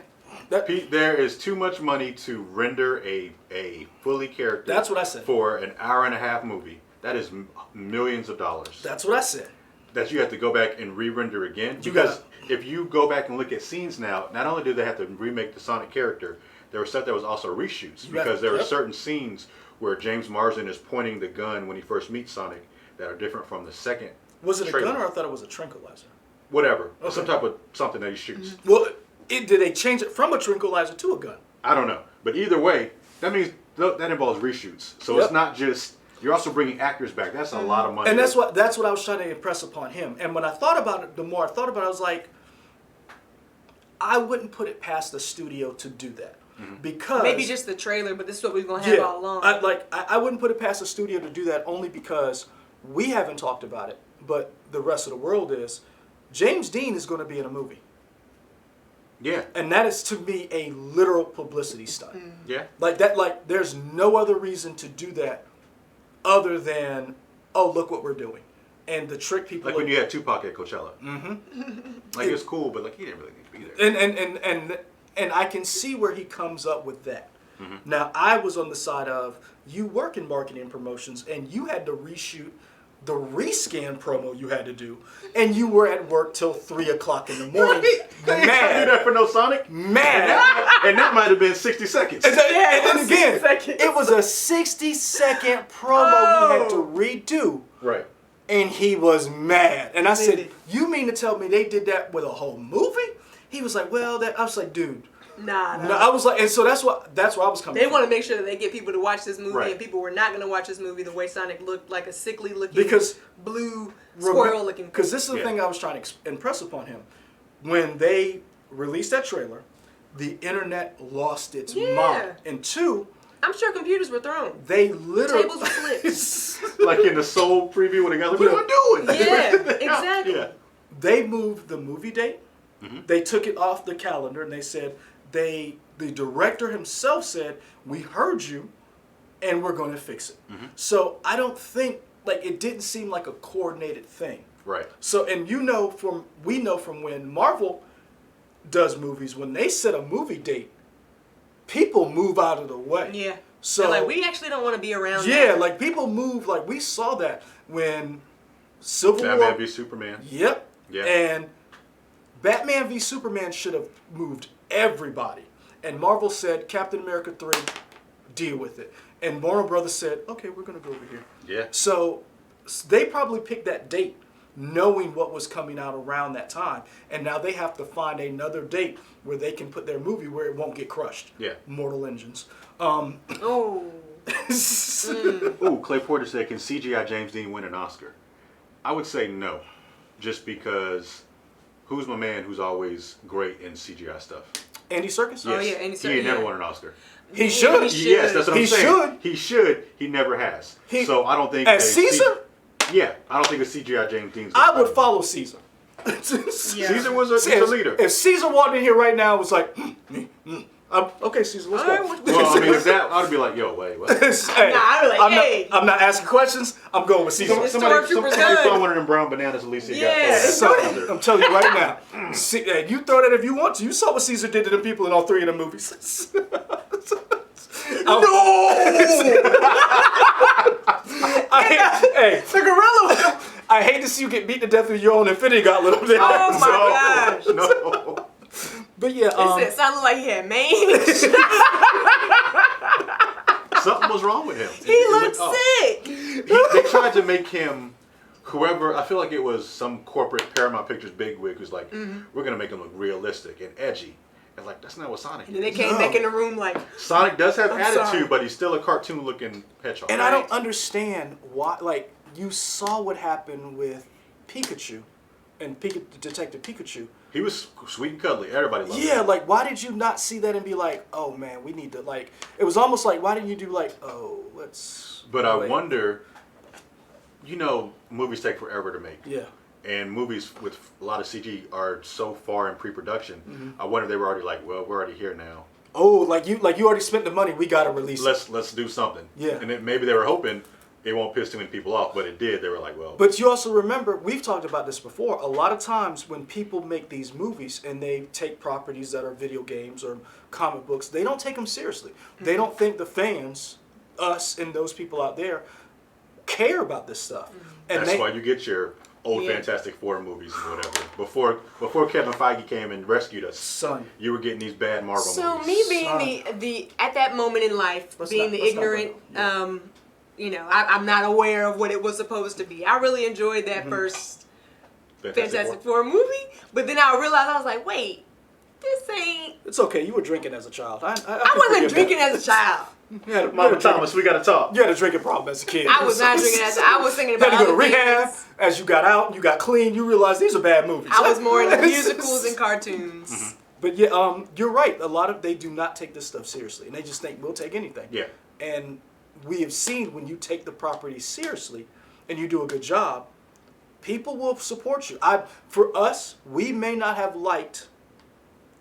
There is too much money to render a fully character. That's what I said. For an hour-and-a-half movie. That is millions of dollars. That's what I said. That you have to go back and re-render again. Because if you go back and look at scenes now, not only do they have to remake the Sonic character, there was stuff that was also reshoots. Because there are certain scenes where James Marsden is pointing the gun when he first meets Sonic that are different from the second Was it a trailer. gun or I thought it was a tranquilizer? Whatever. Okay. Some type of something that he shoots. Well, did they change it from a tranquilizer to a gun? I don't know. But either way, that means that involves reshoots. So it's not just, you're also bringing actors back. That's a lot of money. And that's what I was trying to impress upon him. And when I thought about it, the more I thought about it, I was like, I wouldn't put it past the studio to do that. Because Maybe just the trailer, but this is what we're going to have all along. I wouldn't put it past the studio to do that only because we haven't talked about it, but the rest of the world is. James Dean is going to be in a movie. Yeah. And that is, to me, a literal publicity stunt. Yeah. There's no other reason to do that other than, oh, look what we're doing. And the trick people... Like when you had Tupac at Coachella. Like, it's cool, but like he didn't really need to be there. And I can see where he comes up with that. Now, I was on the side of, you work in marketing and promotions, and you had to reshoot the rescan promo you had to do, and you were at work till 3 o'clock in the morning. They ain't trying to do that for no Sonic. Mad. And that might have been 60 seconds. And then it was again, 60 seconds. it was a 60-second promo he had to redo. Right. And he was mad. And I They said, did. you mean to tell me they did that with a whole movie? He was like, well, that I was like, dude. Nah. No, I was like, and so that's where I was coming They from. want to make sure that they get people to watch this movie, Right. and people were not going to watch this movie the way Sonic looked, like a sickly looking, Because blue squirrel looking. Because this is the Yeah. thing I was trying to impress upon him. When they released that trailer, the internet lost its Yeah. mind. And two, I'm sure computers were thrown. they literally Tables were flipped. Like in the Soul preview when they got, what are we doing? Yeah, exactly. Yeah. they moved the movie date. Mm-hmm. They took it off the calendar, and they said the director himself said, we heard you and we're going to fix it. Mm-hmm. So I don't think, like, it didn't seem like a coordinated thing. Right. So, and we know from when Marvel does movies, when they set a movie date, people move out of the way. Yeah. So They're like, we actually don't want to be around. yeah, that. like people move. Like we saw that when Civil Batman War. v Superman. Yep. Yeah. And Batman v Superman should have moved everybody. And Marvel said, Captain America 3, deal with it. And Warner Brothers said, okay, we're going to go over here. Yeah. So they probably picked that date knowing what was coming out around that time. And now they have to find another date where they can put their movie where it won't get crushed. Yeah. Mortal Engines. Oh. Ooh, Clay Porter said, can CGI James Dean win an Oscar? I would say no. Just because who's my man who's always great in CGI stuff? Andy Serkis? Oh, yeah, Andy He ain't Serkis, never yeah. won an Oscar. He should. He should. Yes, that's what I'm He saying. should. He should. He never has. He- So I don't think As a Caesar? Yeah, I don't think a CGI James Dean's. I gonna would fight him. follow Caesar. Yeah. Caesar was a leader. If Caesar walked in here right now and was like, okay, Caesar, let's All go. right, what- Well, I mean, if that, I'd be like, yo, wait, what? Hey, I'd be like, I'm hey. I'm not asking questions. I'm going with Caesar. It's Somebody Stormtrooper's throw gun. one of them brown bananas. Alicia Yeah, got So, thrown. I'm telling you right now, you throw that if you want to. You saw what Caesar did to them people in all three of the movies. No! Hey, The gorilla. I hate to see you get beat to death with your own Infinity Gauntlet up there. Oh my gosh. No. But yeah, It said something like he had mange. Something was wrong with him. He looked off. sick. They tried to make him whoever. I feel like it was some corporate Paramount Pictures bigwig who's like, we're gonna make him look realistic and edgy. And like, that's not what Sonic And then they is. came back in the room like, Sonic does have I'm attitude, sorry. but he's still a cartoon-looking hedgehog. and I don't understand why. Like, you saw what happened with Pikachu and Detective Pikachu. He was sweet and cuddly. Everybody loved Yeah, him. like, why did you not see that and be like, oh man, we need to, like, it was almost like, why didn't you do like, oh, let's. But I wait. wonder, movies take forever to make. Yeah. And movies with a lot of CG are so far in pre-production. Mm-hmm. I wonder if they were already like, well, we're already here now. Oh, like you already spent the money. We gotta release it. Let's do something. Yeah. And then maybe they were hoping it won't piss too many people off, but it did. They were like, well. But you also remember, we've talked about this before. A lot of times when people make these movies and they take properties that are video games or comic books, they don't take them seriously. They don't think the fans, us and those people out there, care about this stuff. And that's why you get your old Yeah. Fantastic Four movies and whatever. Before Kevin Feige came and rescued us, son. you were getting these bad Marvel so movies. me being the at that moment in life, Let's being not- the let's not ignorant, bring I'm not aware of what it was supposed to be. I really enjoyed that first Fantastic Four movie, but then I realized, I was like, wait, this ain't. It's okay. You were drinking as a child. I I wasn't drinking as a child. Mama Thomas, we gotta talk. You had a drinking problem as a kid. I was not drinking as I was thinking You had about to go to other rehab. things. As you got out, you got clean. You realized these are bad movies. I was more into musicals and cartoons. But yeah, you're right. A lot of they do not take this stuff seriously, and they just think we'll take anything. Yeah. And we have seen when you take the property seriously, and you do a good job, people will support you. For us, we may not have liked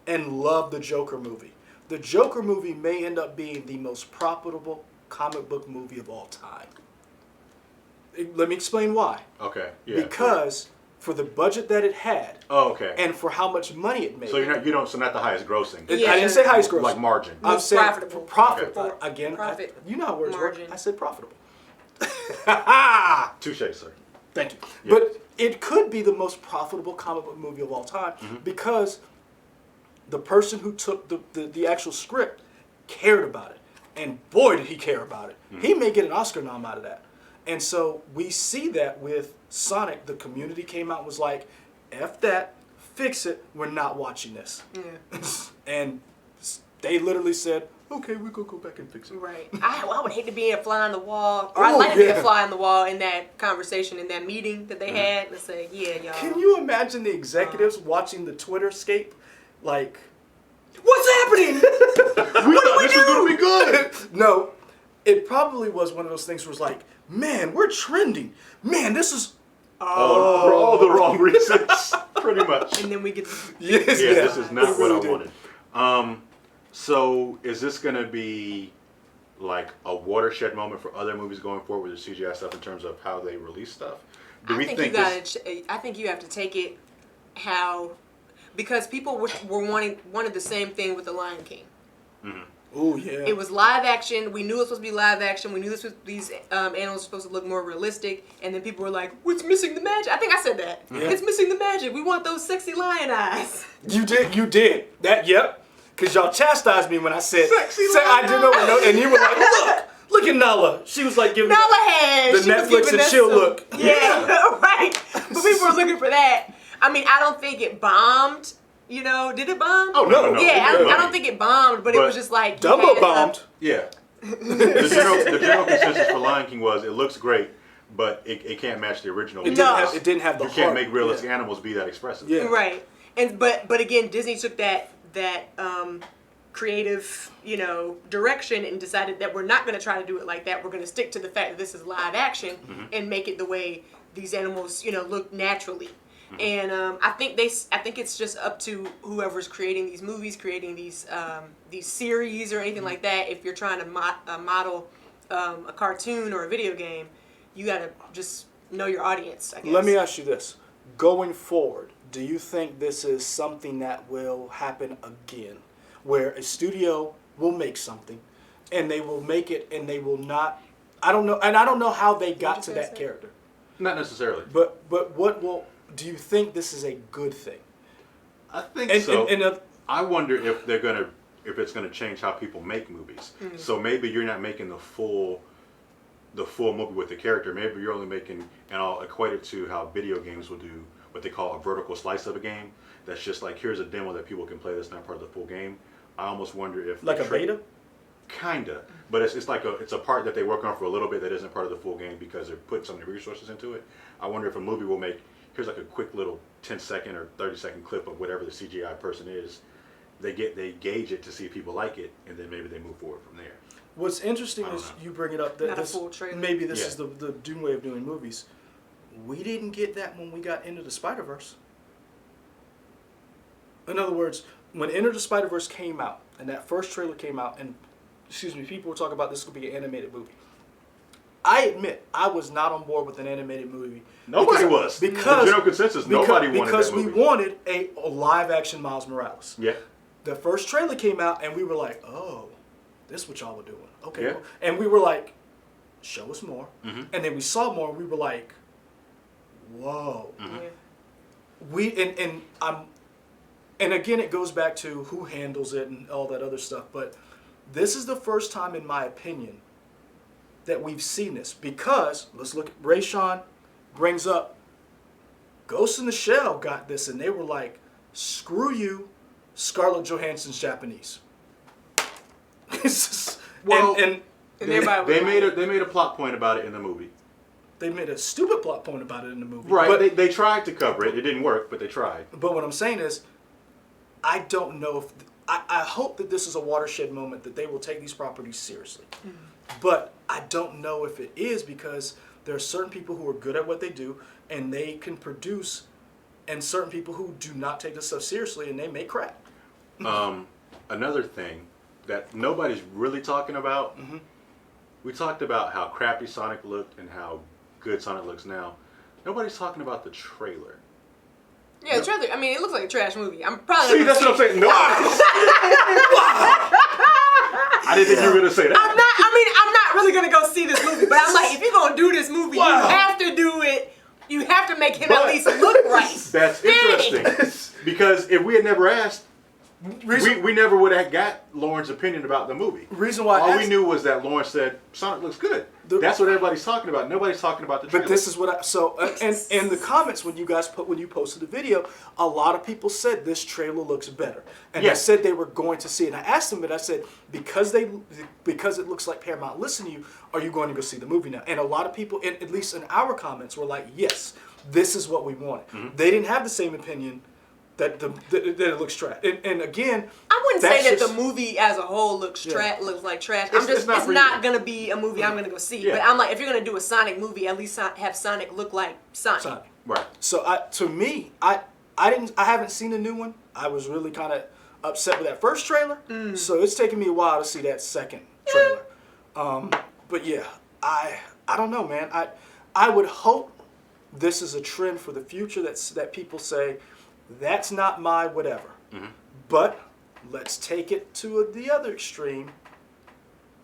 and loved the Joker movie. The Joker movie may end up being the most profitable comic book movie of all time. Let me explain why. Okay. Yeah. Because for the budget that it had, Oh, okay. and for how much money it made. So so not the highest grossing. Yeah. I didn't say highest gross. Like margin. I'm Most saying profitable. profitable. Okay. Again, Profit. you know how words Margin. work. I said profitable. Touche, sir. Thank you. Yeah. But it could be the most profitable comic book movie of all time because the person who took the actual script cared about it. And boy, did he care about it. He may get an Oscar nom out of that. And so we see that with Sonic. The community came out and was like, F that, fix it, we're not watching this. Yeah. And they literally said, okay, we're going to go back and fix it. Right. I would hate to be a fly on the wall, or Oh, I'd like to be yeah. a fly on the wall in that conversation, in that meeting that they had. Let's say, yeah, y'all. Can you imagine the executives watching the Twitter-scape? Like, What's happening? We thought this was going to be good. no, it probably was one of those things where it's like, man, we're trending. Man, this is... Oh, for all the wrong reasons, pretty much. And then we get. Yes, Yeah, this is not It what really I did. wanted. So is this going to be like a watershed moment for other movies going forward with the CGI stuff in terms of how they release stuff? I think you gotta. I think you have to take it how, because people wanted the same thing with the Lion King. Oh, yeah. It was live action. We knew it was supposed to be live action. We knew these animals were supposed to look more realistic. And then people were like, "What's missing the magic?" I think I said that. Yeah. It's missing the magic. We want those sexy lion eyes. You did. That, yep. Because y'all chastised me when I said, Sexy I lion didn't know, and you were like, look at Nala. She was like giving Nala had the she was Netflix giving and us chill some- look. Yeah, right. But people were looking for that. I mean, I don't think it bombed. You know, did it bomb? Oh, no. Yeah, I It don't think it bombed, but it was just like you Dumbo had bombed. Yeah. The general consensus for Lion King was it looks great, but it can't match the original. It No. didn't have the You can't heart. make realistic Yeah. animals be that expressive. Yeah. Right. And but again, Disney took that creative, direction and decided that we're not going to try to do it like that. We're going to stick to the fact that this is live action and make it the way these animals, look naturally. And I think it's just up to whoever's creating these movies, creating these series or anything like that. If you're trying to model a cartoon or a video game, you got to just know your audience, I guess. Let me ask you this. Going forward, do you think this is something that will happen again? Where a studio will make something and they will make it and they will not, I don't know how they got to that character. Not necessarily. But do you think this is a good thing? I think so. And I wonder if it's gonna change how people make movies. So maybe you're not making the full movie with the character. Maybe you're only making, and I'll equate it to how video games will do what they call a vertical slice of a game. That's just like, here's a demo that people can play that's not part of the full game. I almost wonder if like a beta? Kinda, but it's like it's a part that they work on for a little bit that isn't part of the full game because they're putting so many resources into it. I wonder if a movie will make, here's like a quick little 10-second or 30-second clip of whatever the CGI person is. They gauge it to see if people like it, and then maybe they move forward from there. What's interesting is you bring it up that Not a full trailer. maybe this is the Dune way of doing movies. We didn't get that when we got Into the Spider-Verse. In other words, when Into the Spider-Verse came out, and that first trailer came out, and, people were talking about this could be an animated movie. I admit, I was not on board with an animated movie. Nobody was. Because the general consensus, nobody wanted because that movie. we wanted a live-action Miles Morales. Yeah. The first trailer came out, and we were like, oh, this is what y'all were doing. Okay. Yeah. Well. And we were like, show us more. Mm-hmm. And then we saw more, and we were like, whoa. Mm-hmm. Yeah. And again, it goes back to who handles it and all that other stuff. But this is the first time, in my opinion, that we've seen this. Because, let's look at Rayshawn brings up, Ghost in the Shell got this, and they were like, screw you, Scarlett Johansson's Japanese. Well, And they made a plot point about it in the movie. They made a stupid plot point about it in the movie. Right. But, They tried to cover it. It didn't work, but they tried. but what I'm saying is, I don't know if... I hope that this is a watershed moment, that they will take these properties seriously. But I don't know if it is, because there are certain people who are good at what they do, and they can produce, and certain people who do not take this stuff seriously, and they make crap. Another thing that nobody's really talking about, we talked about how crappy Sonic looked and how good Sonic looks now. Nobody's talking about the trailer. Yeah, the trailer. I mean, it looks like a trash movie. I'm probably. See, that's what I'm saying. No. I didn't think you were going to say that. I'm not really gonna go see this movie, but I'm like, if you're gonna do this movie, Wow. you have to do it. You have to make him at least look right. That's interesting. Because if we had never asked, we never would have got Lauren's opinion about the movie. Reason why all we knew was that Lauren said Sonic looks good. That's what everybody's talking about. Nobody's talking about the trailer. But this is what and in the comments when you posted the video, a lot of people said this trailer looks better, and they said they were going to see it. And I asked them, and I said because it looks like Paramount listened to you, are you going to go see the movie now? And a lot of people, at least in our comments, were like, yes, this is what we wanted. Mm-hmm. They didn't have the same opinion. That it looks trash, and again, I wouldn't say that the movie as a whole looks like trash. It's not gonna be a movie I'm gonna go see. Yeah. But I'm like, if you're gonna do a Sonic movie, at least have Sonic look like Sonic. Right. So I haven't seen the new one. I was really kind of upset with that first trailer. So it's taken me a while to see that second trailer. But yeah, I don't know, man. I would hope this is a trend for the future. That people say. That's not my whatever. Mm-hmm. But let's take it to the other extreme.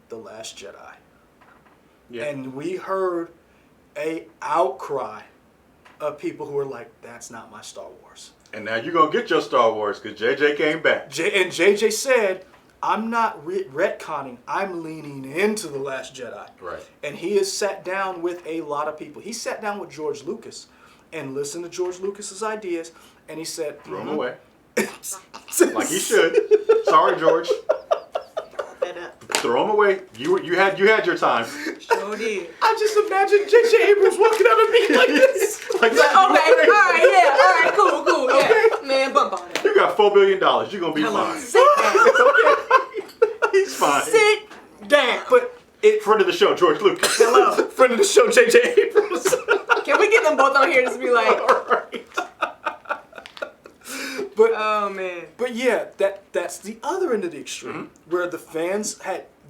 The Last Jedi. Yeah. And we heard a outcry of people who were like, that's not my Star Wars. And now you're going to get your Star Wars because JJ came back. And JJ said, I'm not retconning. I'm leaning into The Last Jedi. Right. And he has sat down with a lot of people. He sat down with George Lucas and listened to George Lucas's ideas. And he said, throw him away. Like he should. Sorry, George. Throw him away. You had your time. Sure did. I just imagine J.J. Abrams walking out of me like this. Like that. Okay, all right, cool, okay. Yeah. Man, bump on it. You got $4 billion. You're going to be fine. Sit down. It's okay. He's fine. Sit down. But friend of the show, George Lucas. Hello. Friend of the show, J.J. Abrams. Can we get them both on here just be like, all right. But oh man. But yeah, that's the other end of the extreme, where the fans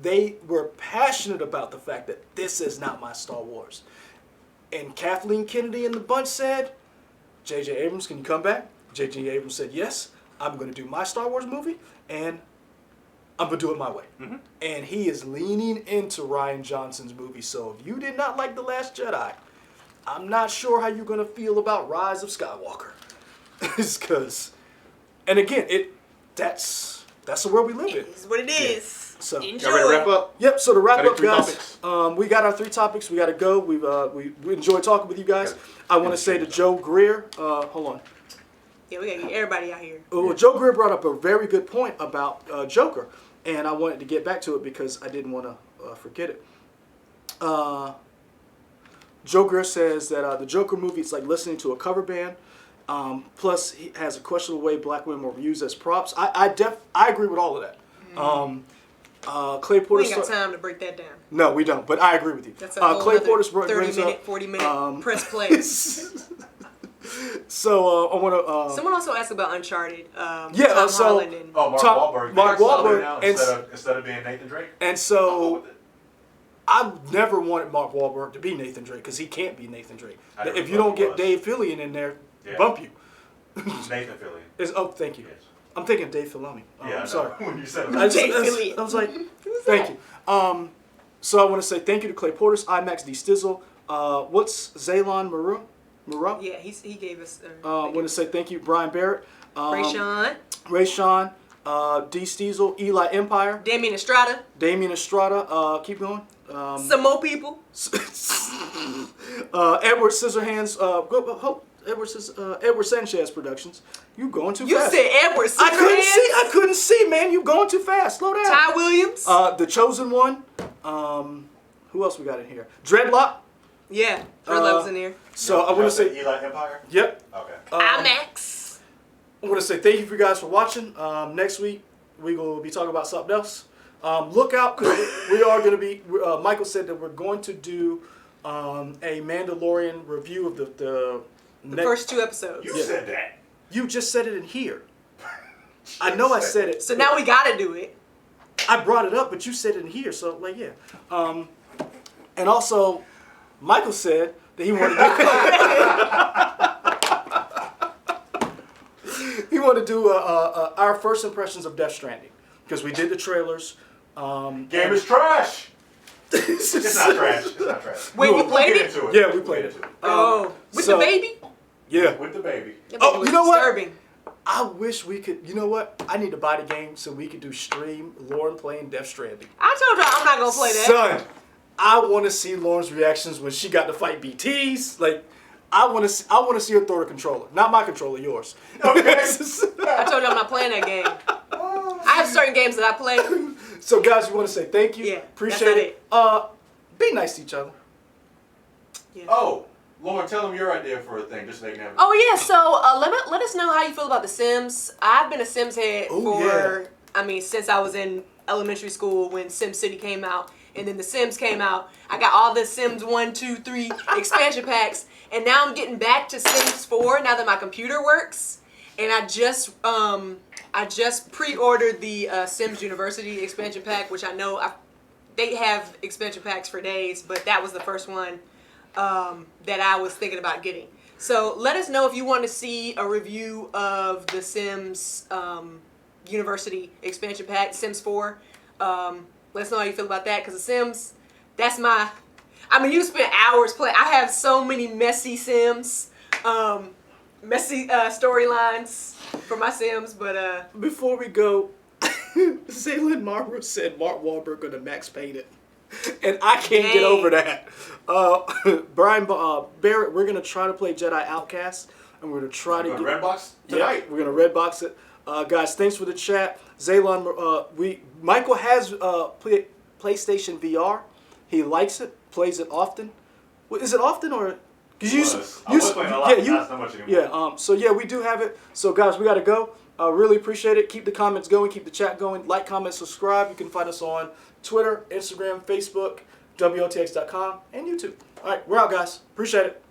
they were passionate about the fact that this is not my Star Wars. And Kathleen Kennedy and the bunch said, J.J. Abrams, can you come back? J.J. Abrams said, yes, I'm going to do my Star Wars movie, and I'm going to do it my way. Mm-hmm. And he is leaning into Rian Johnson's movie. So if you did not like The Last Jedi, I'm not sure how you're going to feel about Rise of Skywalker. It's because... And again, that's the world we live in. It is what it is. So, enjoy. Y'all ready to wrap up? Yep. So to wrap up, guys, we got our 3 topics. We got to go. We enjoyed talking with you guys. I want to say to Joe Greer. Hold on. Yeah, we gotta get everybody out here. Well, Joe Greer brought up a very good point about Joker, and I wanted to get back to it because I didn't want to forget it. Joe Greer says that the Joker movie is like listening to a cover band. Plus, he has a questionable way black women were used as props. I agree with all of that. Clay Porter. We ain't got time to break that down. No, we don't. But I agree with you. That's a whole Clay Porter's 30-minute, 40-minute press play. So I want to. Someone also asked about Uncharted. Tom Holland and Mark Wahlberg. Mark Wahlberg now instead of being Nathan Drake. And so. I've never wanted Mark Wahlberg to be Nathan Drake because he can't be Nathan Drake. If you don't get Dave Fillion in there, bump you. Nathan Fillion. Thank you. Yes. I'm thinking Dave Filoni. I'm sorry. When you said I was like, thank you. So I want to say thank you to Clay Porter's, IMAX D Stizzle. What's Zaylon Murrah? Yeah, he gave us. I want to say thank you, Brian Barrett. Ray Sean. D Stiesel, Eli Empire. Damien Estrada. Keep going. Some more people. Edward Scissorhands. Edward Sanchez Productions. You going too fast. You said Edward Scissorhands? I couldn't see, man. You going too fast. Slow down. Ty Williams. The Chosen One. Who else we got in here? Dreadlock. Yeah, Dreadlock was in there. So I want to say Eli Empire. Yep. Okay. IMAX. I want to say thank you for you guys for watching. Next week we will be talking about something else. Look out because we are going to be. Michael said that we're going to do a Mandalorian review of the first 2 episodes. You said that. You just said it in here. I know I said it. So now we got to do it. I brought it up, but you said it in here. So yeah. And also, Michael said that he wanted to. He wanted to do our first impressions of Death Stranding because we did the trailers. Game is trash. It's not trash. Wait, you played it? Yeah, we played it. With the baby? Yeah. With the baby. Oh, you know what? Disturbing. I wish we could. You know what? I need to buy the game so we could do stream Lauren playing Death Stranding. I told y'all I'm not gonna play that. Son, I want to see Lauren's reactions when she got to fight BTs. Like, I want to see her throw the controller, not my controller, yours. Okay. I told you I'm not playing that game. I have certain games that I play. So, guys, we want to say thank you. Yeah, Appreciate that's it. Be nice to each other. Yeah. Oh, Lauren, tell them your idea for a thing, just so they can have it. Oh yeah, so let us know how you feel about The Sims. I've been a Sims head since I was in elementary school when SimCity came out, and then The Sims came out. I got all the Sims 1, 2, 3 expansion packs, and now I'm getting back to Sims 4 now that my computer works. And I just pre-ordered the Sims University expansion pack, which I know they have expansion packs for days, but that was the first one that I was thinking about getting. So let us know if you want to see a review of the Sims University expansion pack, Sims 4. Let us know how you feel about that, because The Sims, you spent hours playing. I have so many messy Sims, messy storylines for my Sims, but Before we go, Zaylin Marver said Mark Wahlberg gonna Max Payne it. And I can't get over that. Brian Barrett, we're going to try to play Jedi Outcast. And we're going to try to get... Redbox tonight. Yeah, we're going to Redbox it. Guys, thanks for the chat. Zaylon, Michael has PlayStation VR. He likes it, plays it often. Is it often or... I was playing a lot, not so much anymore. Yeah, we do have it. So, guys, we got to go. Really appreciate it. Keep the comments going. Keep the chat going. Like, comment, subscribe. You can find us on Twitter, Instagram, Facebook, WOTX.com, and YouTube. All right, we're out, guys. Appreciate it.